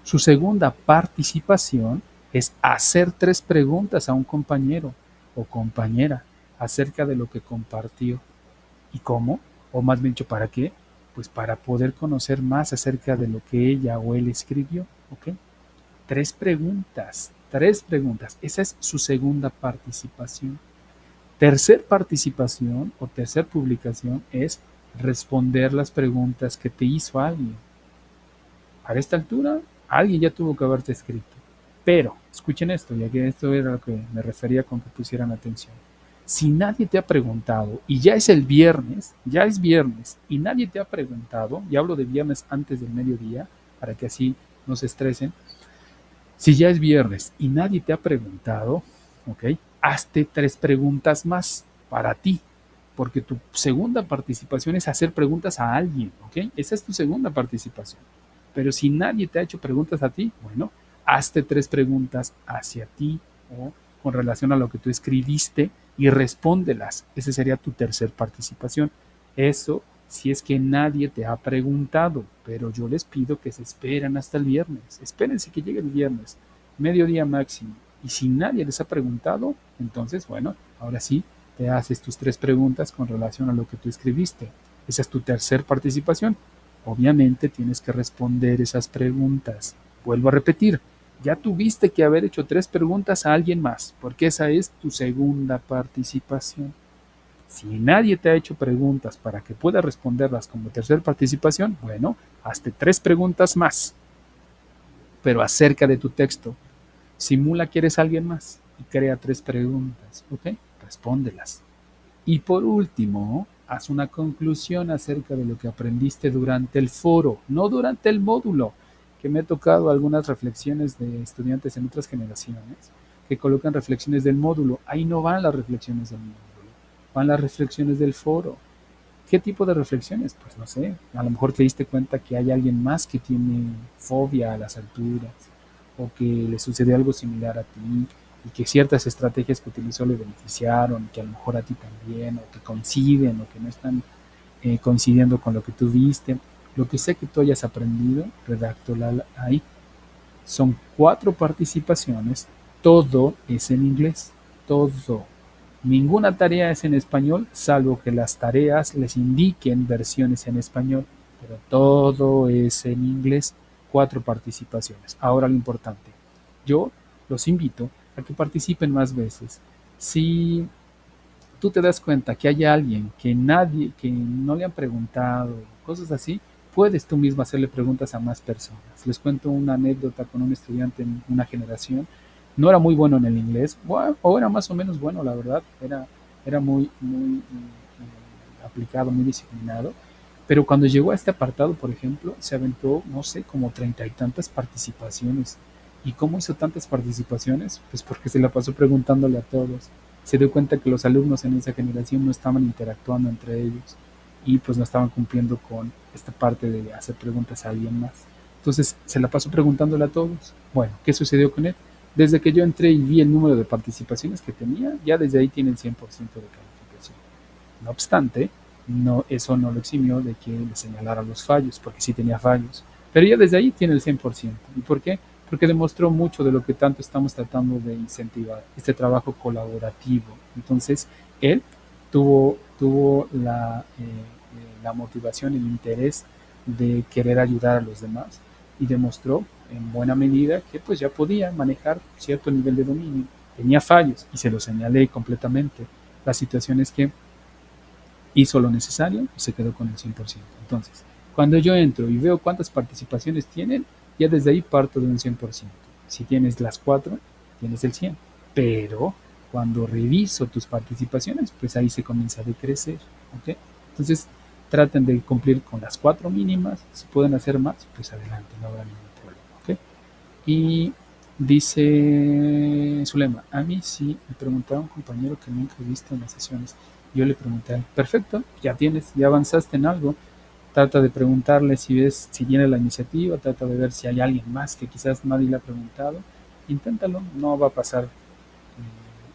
Su segunda participación es hacer 3 preguntas a un compañero o compañera acerca de lo que compartió y cómo, o más bien dicho, para qué, pues para poder conocer más acerca de lo que ella o él escribió, ¿ok? 3 preguntas. Esa es su segunda participación. Tercer participación o tercer publicación es responder las preguntas que te hizo alguien. Para esta altura, alguien ya tuvo que haberte escrito. Pero, escuchen esto, ya que esto era lo que me refería con que pusieran atención. Si nadie te ha preguntado, y ya es el viernes, ya es viernes, y nadie te ha preguntado, y hablo de viernes antes del mediodía, para que así no se estresen, si ya es viernes y nadie te ha preguntado, ¿ok? Hazte 3 preguntas más para ti, porque tu segunda participación es hacer preguntas a alguien, ¿ok? Esa es tu segunda participación. Pero si nadie te ha hecho preguntas a ti, bueno, hazte 3 preguntas hacia ti o con relación a lo que tú escribiste y respóndelas. Esa sería tu tercer participación. Eso si es que nadie te ha preguntado, pero yo les pido que se esperen hasta el viernes. Espérense que llegue el viernes, mediodía máximo. Y si nadie les ha preguntado, entonces, bueno, ahora sí, te haces tus 3 preguntas con relación a lo que tú escribiste. Esa es tu tercer participación. Obviamente tienes que responder esas preguntas. Vuelvo a repetir, ya tuviste que haber hecho 3 preguntas a alguien más, porque esa es tu segunda participación. Si nadie te ha hecho preguntas para que puedas responderlas como tercera participación, bueno, hazte 3 preguntas más, pero acerca de tu texto. Simula que eres alguien más y crea 3 preguntas, ¿ok? Respóndelas. Y por último, haz una conclusión acerca de lo que aprendiste durante el foro, no durante el módulo, que me he tocado algunas reflexiones de estudiantes en otras generaciones que colocan reflexiones del módulo. Ahí no van las reflexiones del módulo, van las reflexiones del foro. ¿Qué tipo de reflexiones? Pues no sé, a lo mejor te diste cuenta que hay alguien más que tiene fobia a las alturas o que le sucedió algo similar a ti y que ciertas estrategias que utilizó le beneficiaron, que a lo mejor a ti también, o que coinciden o que no están coincidiendo con lo que tú viste. Lo que sea que tú hayas aprendido, redáctala ahí. Son 4 participaciones, todo es en inglés, todo. Ninguna tarea es en español, salvo que las tareas les indiquen versiones en español, pero todo es en inglés. 4 participaciones. Ahora lo importante, yo los invito a que participen más veces. Si tú te das cuenta que hay alguien que no le han preguntado, cosas así, puedes tú mismo hacerle preguntas a más personas. Les cuento una anécdota con un estudiante en una generación. No era muy bueno en el inglés, bueno, o era más o menos bueno, la verdad. Era muy aplicado, muy disciplinado. Pero cuando llegó a este apartado, por ejemplo, se aventó, no sé, como 30 y tantas participaciones. ¿Y cómo hizo tantas participaciones? Pues porque se la pasó preguntándole a todos. Se dio cuenta que los alumnos en esa generación no estaban interactuando entre ellos y pues no estaban cumpliendo con esta parte de hacer preguntas a alguien más. Entonces se la pasó preguntándole a todos. Bueno, ¿qué sucedió con él? Desde que yo entré y vi el número de participaciones que tenía, ya desde ahí tiene el 100% de calificación. No obstante, no, eso no lo eximió de que le señalara los fallos, porque sí tenía fallos. Pero ya desde ahí tiene el 100%. ¿Y por qué? Porque demostró mucho de lo que tanto estamos tratando de incentivar, este trabajo colaborativo. Entonces, él tuvo la motivación, el interés de querer ayudar a los demás y demostró en buena medida que pues ya podía manejar cierto nivel de dominio. Tenía fallos y se los señalé completamente. La situación es que hizo lo necesario y se quedó con el 100%. Entonces, Cuando yo entro y veo cuántas participaciones tienen, ya desde ahí parto de un 100%. Si tienes las 4, tienes el 100. Pero cuando reviso tus participaciones, pues ahí se comienza a decrecer. ¿Ok? Entonces, traten de cumplir con las 4 mínimas. Si pueden hacer más, pues adelante, no habrá ningún problema. ¿Ok? Y dice Zulema, a mí sí, me preguntaba un compañero que nunca he visto en las sesiones. Yo le pregunté, perfecto, ya tienes, ya avanzaste en algo. Trata de preguntarle si ves, si tiene la iniciativa, trata de ver si hay alguien más que quizás nadie le ha preguntado. Inténtalo, no va a pasar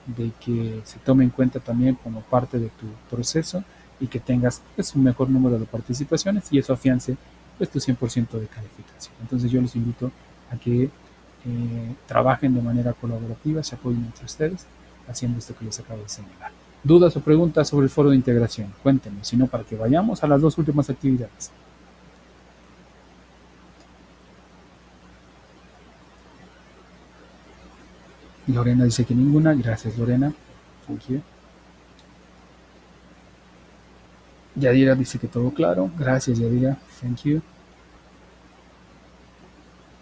de que se tome en cuenta también como parte de tu proceso y que tengas pues, un mejor número de participaciones y eso afiance pues, tu 100% de calificación. Entonces yo les invito a que trabajen de manera colaborativa, se apoyen entre ustedes haciendo esto que les acabo de señalar. ¿Dudas o preguntas sobre el foro de integración? Cuéntenme, si no, para que vayamos a las dos últimas actividades. Lorena dice que ninguna. Gracias, Lorena. Thank you. Yadira dice que todo claro. Gracias, Yadira. Thank you.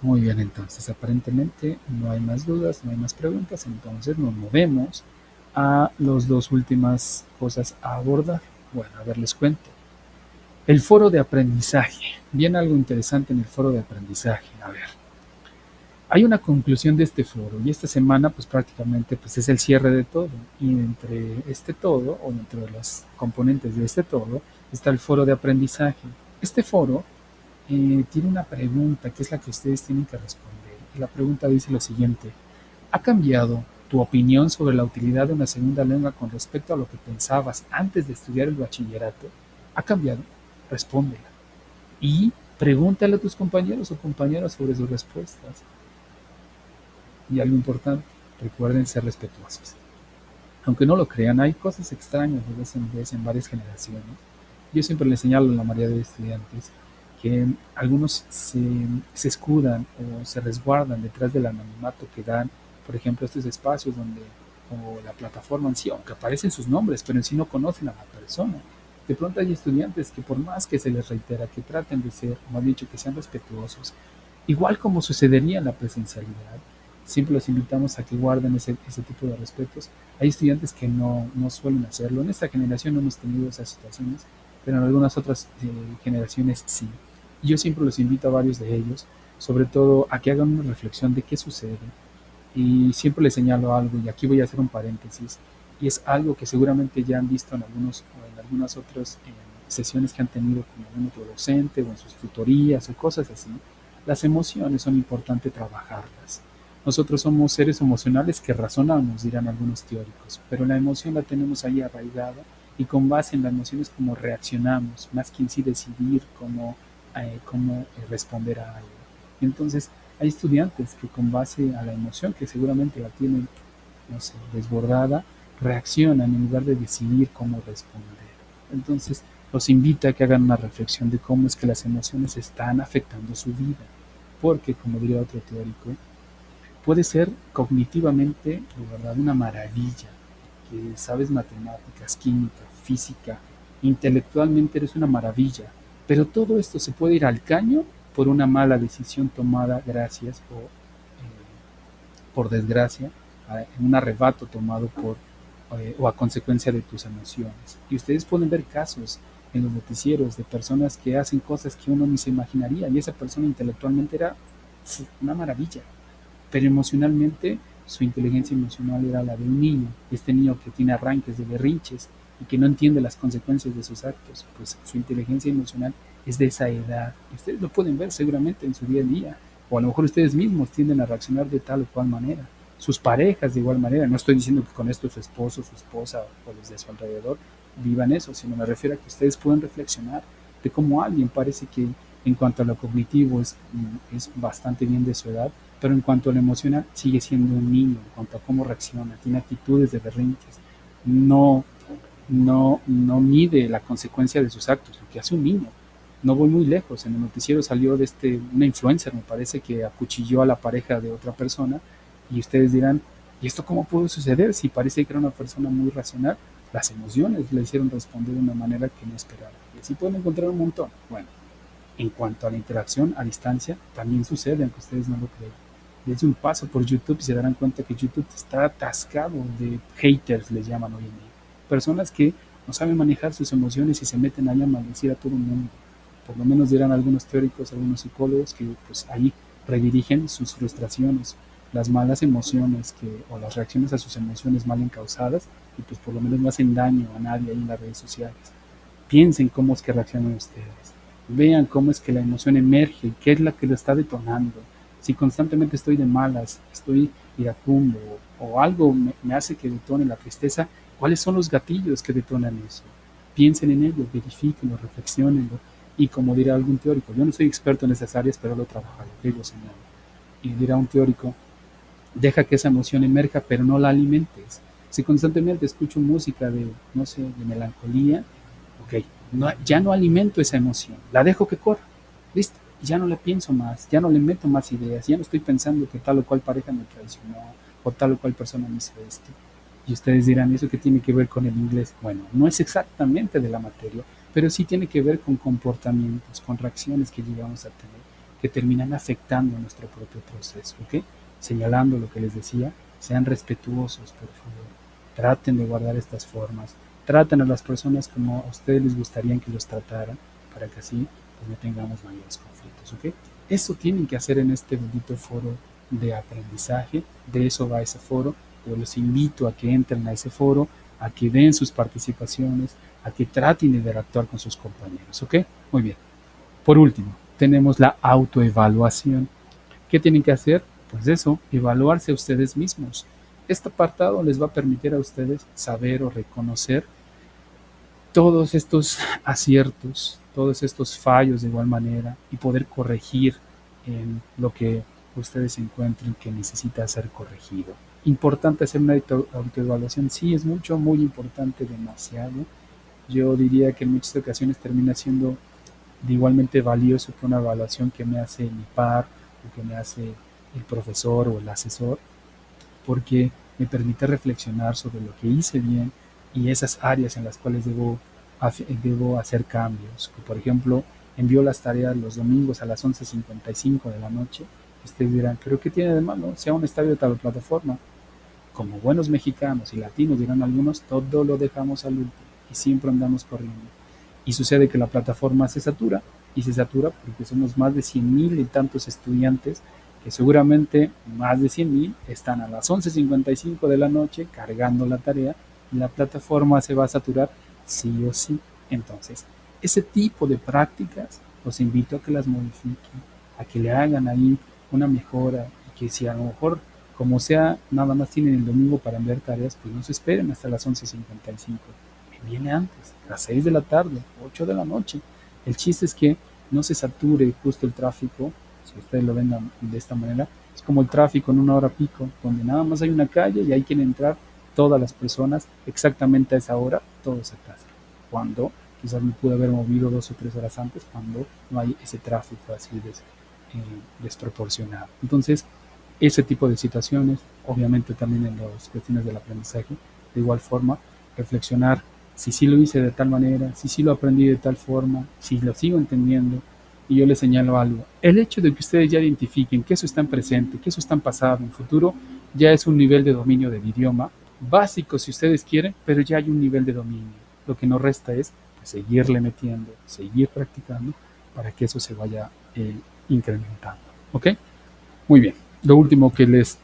Muy bien, entonces aparentemente no hay más dudas, no hay más preguntas, entonces nos movemos a las dos últimas cosas a abordar. Bueno, a ver, les cuento. El foro de aprendizaje. Viene algo interesante en el foro de aprendizaje. A ver, hay una conclusión de este foro y esta semana pues prácticamente pues es el cierre de todo y entre este todo o dentro de los componentes de este todo está el foro de aprendizaje. Este foro tiene una pregunta que es la que ustedes tienen que responder. Y la pregunta dice lo siguiente: ¿ha cambiado tu opinión sobre la utilidad de una segunda lengua con respecto a lo que pensabas antes de estudiar el bachillerato? ¿Ha cambiado? Respóndela. Y pregúntale a tus compañeros o compañeras sobre sus respuestas. Y algo importante, recuerden ser respetuosos. Aunque no lo crean, hay cosas extrañas de vez en varias generaciones. Yo siempre les señalo a la mayoría de estudiantes que algunos se escudan o se resguardan detrás del anonimato que dan, por ejemplo, estos espacios donde, o la plataforma en sí, aunque aparecen sus nombres, pero en sí no conocen a la persona. De pronto hay estudiantes que por más que se les reitera que traten de ser, como han dicho, que sean respetuosos, igual como sucedería en la presencialidad, siempre los invitamos a que guarden ese tipo de respetos. Hay estudiantes que no suelen hacerlo. En esta generación no hemos tenido esas situaciones, pero en algunas otras generaciones sí. Y yo siempre los invito a varios de ellos, sobre todo a que hagan una reflexión de qué sucede. Y siempre les señalo algo, y aquí voy a hacer un paréntesis, y es algo que seguramente ya han visto en algunos o en algunas otras sesiones que han tenido con algún otro docente o en sus tutorías o cosas así. Las emociones son importantes trabajarlas. Nosotros somos seres emocionales que razonamos, dirán algunos teóricos, pero la emoción la tenemos ahí arraigada y con base en la emoción es como reaccionamos, más que en sí decidir cómo responder a algo. Entonces, hay estudiantes que con base a la emoción, que seguramente la tienen, no sé, desbordada, reaccionan en lugar de decidir cómo responder. Entonces, los invito a que hagan una reflexión de cómo es que las emociones están afectando su vida. Porque, como diría otro teórico, puede ser cognitivamente, de verdad, una maravilla, que sabes matemáticas, química, física, intelectualmente eres una maravilla, pero todo esto se puede ir al caño por una mala decisión tomada gracias o por desgracia, en un arrebato tomado o a consecuencia de tus emociones. Y ustedes pueden ver casos en los noticieros de personas que hacen cosas que uno ni se imaginaría y esa persona intelectualmente era una maravilla, pero emocionalmente su inteligencia emocional era la de un niño, este niño que tiene arranques de berrinches y que no entiende las consecuencias de sus actos, pues su inteligencia emocional es de esa edad. Y ustedes lo pueden ver seguramente en su día a día, o a lo mejor ustedes mismos tienden a reaccionar de tal o cual manera. Sus parejas de igual manera, no estoy diciendo que con esto su esposo, su esposa o los de su alrededor vivan eso, sino me refiero a que ustedes pueden reflexionar de cómo alguien parece que en cuanto a lo cognitivo es bastante bien de su edad, pero en cuanto a lo emocional sigue siendo un niño, en cuanto a cómo reacciona, tiene actitudes de berrinches, no, no mide la consecuencia de sus actos, lo que hace un niño. No voy muy lejos, en el noticiero salió una influencer, me parece, que acuchilló a la pareja de otra persona y ustedes dirán, ¿y esto cómo pudo suceder? Si parece que era una persona muy racional, las emociones le hicieron responder de una manera que no esperaba. Y así pueden encontrar un montón. Bueno, En cuanto a la interacción a distancia, también sucede, aunque ustedes no lo crean. Desde un paso por YouTube y se darán cuenta que YouTube está atascado de haters, les llaman hoy en día. Personas que no saben manejar sus emociones y se meten ahí a maldecir a todo el mundo. Por lo menos dirán algunos teóricos, algunos psicólogos que pues ahí redirigen sus frustraciones, las malas emociones o las reacciones a sus emociones mal encausadas y pues por lo menos no hacen daño a nadie ahí en las redes sociales. Piensen cómo es que reaccionan ustedes. Vean cómo es que la emoción emerge, qué es la que lo está detonando. Si constantemente estoy de malas, estoy iracundo o algo me hace que detone la tristeza, ¿cuáles son los gatillos que detonan eso? Piensen en ello, verifíquenlo, reflexionenlo. Y como dirá algún teórico, yo no soy experto en esas áreas, pero lo he trabajado, ello señalo. Y dirá un teórico, deja que esa emoción emerja, pero no la alimentes. Si constantemente escucho música de, no sé, de melancolía, ok, no, ya no alimento esa emoción, la dejo que corra, listo, ya no le pienso más, ya no le meto más ideas, ya no estoy pensando que tal o cual pareja me traicionó o tal o cual persona me hizo esto. Y ustedes dirán, ¿eso qué tiene que ver con el inglés? Bueno, no es exactamente de la materia, pero sí tiene que ver con comportamientos, con reacciones que llegamos a tener, que terminan afectando nuestro propio proceso, ¿ok? Señalando lo que les decía, sean respetuosos, por favor. Traten de guardar estas formas. Traten a las personas como a ustedes les gustaría que los trataran, para que así pues, no tengamos mayores conflictos, ¿ok? Eso tienen que hacer en este bendito foro de aprendizaje. De eso va ese foro. Yo los invito a que entren a ese foro, a que den sus participaciones, a que traten de interactuar con sus compañeros, ¿ok? Muy bien. Por último, tenemos la autoevaluación. ¿Qué tienen que hacer? Pues eso, evaluarse a ustedes mismos. Este apartado les va a permitir a ustedes saber o reconocer todos estos aciertos, todos estos fallos de igual manera y poder corregir en lo que ustedes encuentren que necesita ser corregido. Importante hacer una autoevaluación, sí, es mucho, muy importante, demasiado. Yo diría que en muchas ocasiones termina siendo de igualmente valioso que una evaluación que me hace mi par o que me hace el profesor o el asesor, porque me permite reflexionar sobre lo que hice bien y esas áreas en las cuales debo hacer cambios. Por ejemplo, envío las tareas los domingos a las 11:55 de la noche. Ustedes dirán, ¿pero qué tiene de malo? Sea un estadio de tal plataforma. Como buenos mexicanos y latinos, dirán algunos, todo lo dejamos al último y siempre andamos corriendo. Y sucede que la plataforma se satura, y se satura porque somos más de 100,000 y tantos estudiantes que seguramente más de 100,000 están a las 11:55 de la noche cargando la tarea y la plataforma se va a saturar sí o sí. Entonces, ese tipo de prácticas los invito a que las modifiquen, a que le hagan ahí una mejora y que si a lo mejor como sea, nada más tienen el domingo para enviar tareas, pues no se esperen hasta las 11:55. Viene antes, a las 6 de la tarde, 8 de la noche. El chiste es que no se sature justo el tráfico, si ustedes lo ven de esta manera, es como el tráfico en una hora pico, donde nada más hay una calle y ahí quieren entrar todas las personas exactamente a esa hora, todo se atasca. Cuando quizás me pude haber movido 2 o 3 horas antes, cuando no hay ese tráfico así desproporcionado. Entonces, ese tipo de situaciones, obviamente también en las cuestiones del aprendizaje, de igual forma, reflexionar si sí lo hice de tal manera, si sí lo aprendí de tal forma, si lo sigo entendiendo, y yo les señalo algo. El hecho de que ustedes ya identifiquen que eso está en presente, que eso está en pasado, en futuro, ya es un nivel de dominio del idioma, básico si ustedes quieren, pero ya hay un nivel de dominio. Lo que nos resta es pues, seguirle metiendo, seguir practicando, para que eso se vaya incrementando. ¿Ok? Muy bien. Lo último que les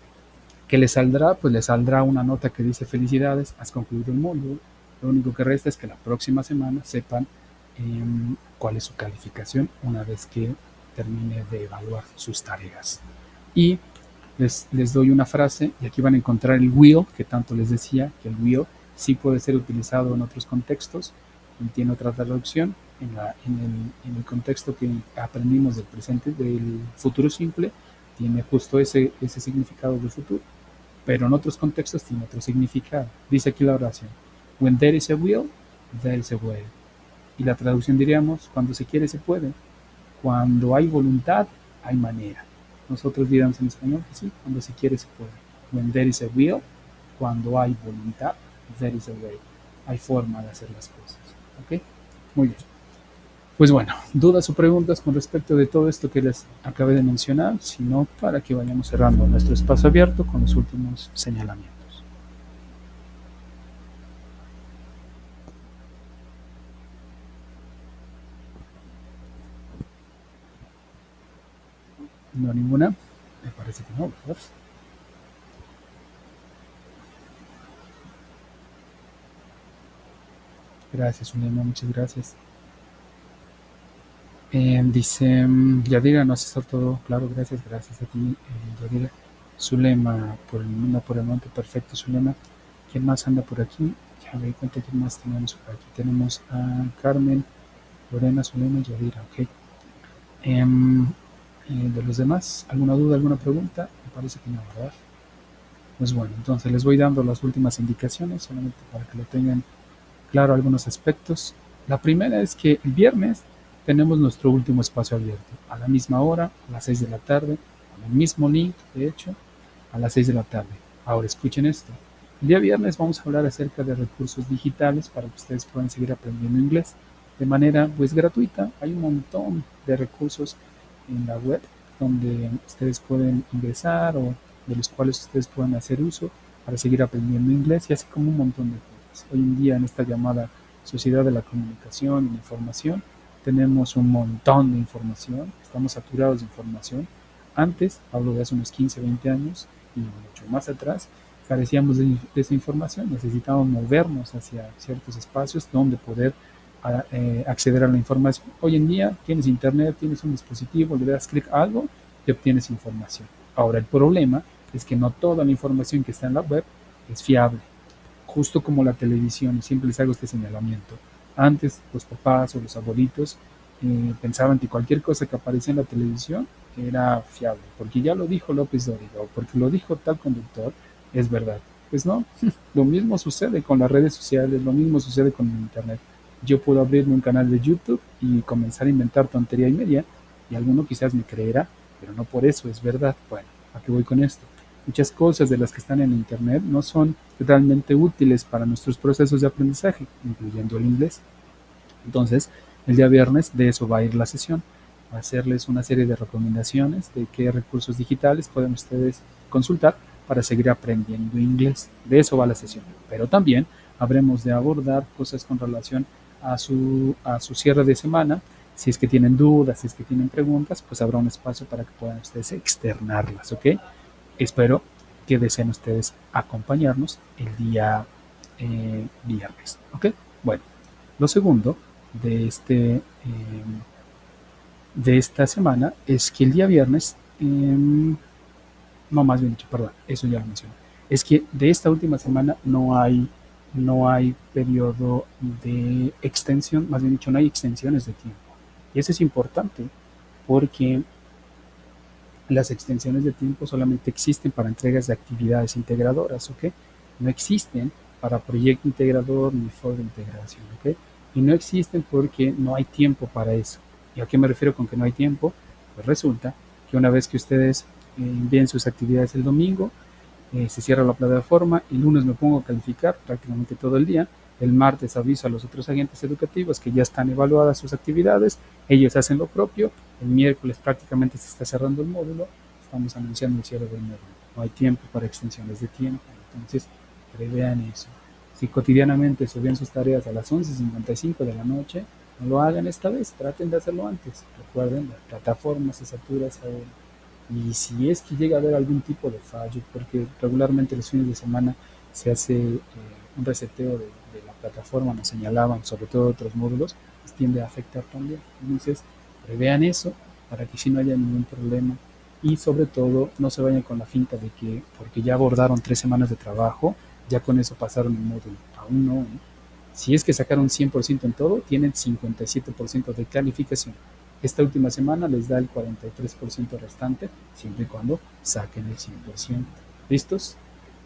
saldrá, pues les saldrá una nota que dice felicidades, has concluido el módulo. Lo único que resta es que la próxima semana sepan cuál es su calificación una vez que termine de evaluar sus tareas. Y les doy una frase y aquí van a encontrar el will, que tanto les decía, que el will sí puede ser utilizado en otros contextos y tiene otra traducción. En el contexto que aprendimos del presente, del futuro simple, tiene justo ese significado de futuro, pero en otros contextos tiene otro significado. Dice aquí la oración, when there is a will, there is a way. Y la traducción diríamos, cuando se quiere se puede, cuando hay voluntad hay manera. Nosotros diríamos en español que sí, cuando se quiere se puede. When there is a will, cuando hay voluntad, there is a way. Hay forma de hacer las cosas. ¿Ok? Muy bien. Pues bueno, dudas o preguntas con respecto de todo esto que les acabé de mencionar, sino para que vayamos cerrando nuestro espacio abierto con los últimos señalamientos. No ninguna, me parece que no, ¿verdad? Gracias, Zulema, muchas gracias. Dice Yadira, no has estado todo claro, gracias a ti, Yadira. Zulema, no por el momento, perfecto, Zulema. ¿Quién más anda por aquí? Ya me di cuenta quién más tenemos por aquí. Tenemos a Carmen, Lorena, Zulema y Yadira, ok. Em, de los demás, ¿alguna duda, alguna pregunta? Me parece que no, ¿verdad? Pues bueno, entonces les voy dando las últimas indicaciones, solamente para que lo tengan claro algunos aspectos. La primera es que el viernes tenemos nuestro último espacio abierto, a la misma hora, a las 6 de la tarde, con el mismo link, de hecho, a las 6 de la tarde. Ahora escuchen esto. El día viernes vamos a hablar acerca de recursos digitales para que ustedes puedan seguir aprendiendo inglés de manera pues gratuita. Hay un montón de recursos en la web donde ustedes pueden ingresar o de los cuales ustedes pueden hacer uso para seguir aprendiendo inglés y así como un montón de cosas. Hoy en día en esta llamada sociedad de la comunicación y la información tenemos un montón de información, estamos saturados de información. Antes, hablo de hace unos 15, 20 años y mucho más atrás, carecíamos de esa información, necesitábamos movernos hacia ciertos espacios donde poder acceder a la información. Hoy en día tienes internet, tienes un dispositivo, le das clic a algo y obtienes información. Ahora el problema es que no toda la información que está en la web es fiable, justo como la televisión, y siempre les hago este señalamiento. Antes los papás o los abuelitos pensaban que cualquier cosa que aparecía en la televisión era fiable, porque ya lo dijo López Dóriga o porque lo dijo tal conductor, es verdad. Pues no, lo mismo sucede con las redes sociales, lo mismo sucede con el Internet. Yo puedo abrirme un canal de YouTube y comenzar a inventar tontería y media, y alguno quizás me creerá, pero no por eso es verdad. Bueno, ¿a qué voy con esto? Muchas cosas de las que están en Internet no son realmente útiles para nuestros procesos de aprendizaje, incluyendo el inglés. Entonces, el día viernes de eso va a ir la sesión, a hacerles una serie de recomendaciones de qué recursos digitales pueden ustedes consultar para seguir aprendiendo inglés. De eso va la sesión. Pero también habremos de abordar cosas con relación a su cierre de semana. Si es que tienen dudas, si es que tienen preguntas, pues habrá un espacio para que puedan ustedes externarlas, ¿ok? Espero que deseen ustedes acompañarnos el día viernes, ¿ok? Bueno, lo segundo de, de esta semana es que el día viernes, no más bien dicho, perdón, eso ya lo mencioné, es que de esta última semana no hay periodo de extensión, más bien dicho, no hay extensiones de tiempo. Y eso es importante porque las extensiones de tiempo solamente existen para entregas de actividades integradoras, ¿ok? No existen para proyecto integrador ni foro de integración, ¿ok? Y no existen porque no hay tiempo para eso. ¿Y a qué me refiero con que no hay tiempo? Pues resulta que una vez que ustedes envíen sus actividades el domingo, se cierra la plataforma, el lunes me pongo a calificar prácticamente todo el día, el martes aviso a los otros agentes educativos que ya están evaluadas sus actividades, ellos hacen lo propio, el miércoles prácticamente se está cerrando el módulo, estamos anunciando el cierre del módulo, no hay tiempo para extensiones de tiempo, entonces prevean eso. Si cotidianamente subían sus tareas a las 11:55 de la noche, no lo hagan esta vez, traten de hacerlo antes. Recuerden, la plataforma se satura esa hora. Y si es que llega a haber algún tipo de fallo, porque regularmente los fines de semana se hace un reseteo de la plataforma, nos señalaban, sobre todo otros módulos, pues tiende a afectar también. Entonces, prevean eso para que si no haya ningún problema y sobre todo no se vayan con la finta de que porque ya abordaron 3 semanas de trabajo, ya con eso pasaron el módulo. Aún no, ¿eh? Si es que sacaron 100% en todo, tienen 57% de calificación. Esta última semana les da el 43% restante, siempre y cuando saquen el 100%. ¿Listos?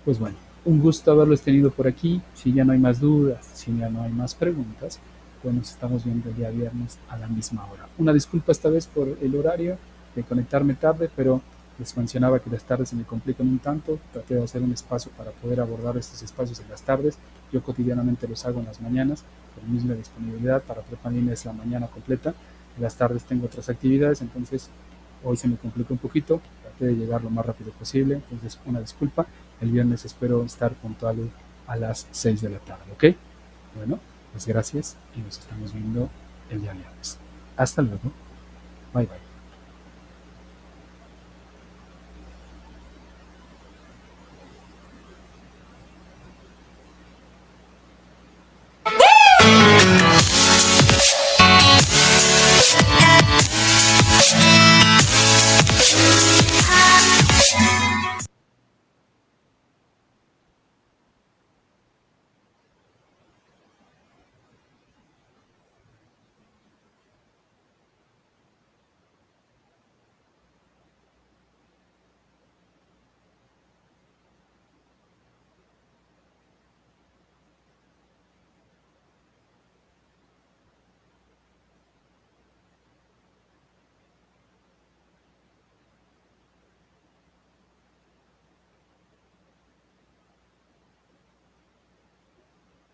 Pues bueno, un gusto haberlos tenido por aquí. Si ya no hay más dudas, si ya no hay más preguntas, pues nos estamos viendo el día viernes a la misma hora. Una disculpa esta vez por el horario de conectarme tarde, pero Les mencionaba que las tardes se me complican un tanto, traté de hacer un espacio para poder abordar estos espacios en las tardes. Yo cotidianamente los hago en las mañanas, con misma disponibilidad para Prepandemia es la mañana completa. En las tardes tengo otras actividades, entonces hoy se me complicó un poquito, traté de llegar lo más rápido posible, entonces una disculpa. El viernes espero estar puntual a las 6 de la tarde, ¿ok? Bueno, pues gracias y nos estamos viendo el día viernes. Hasta luego. Bye bye.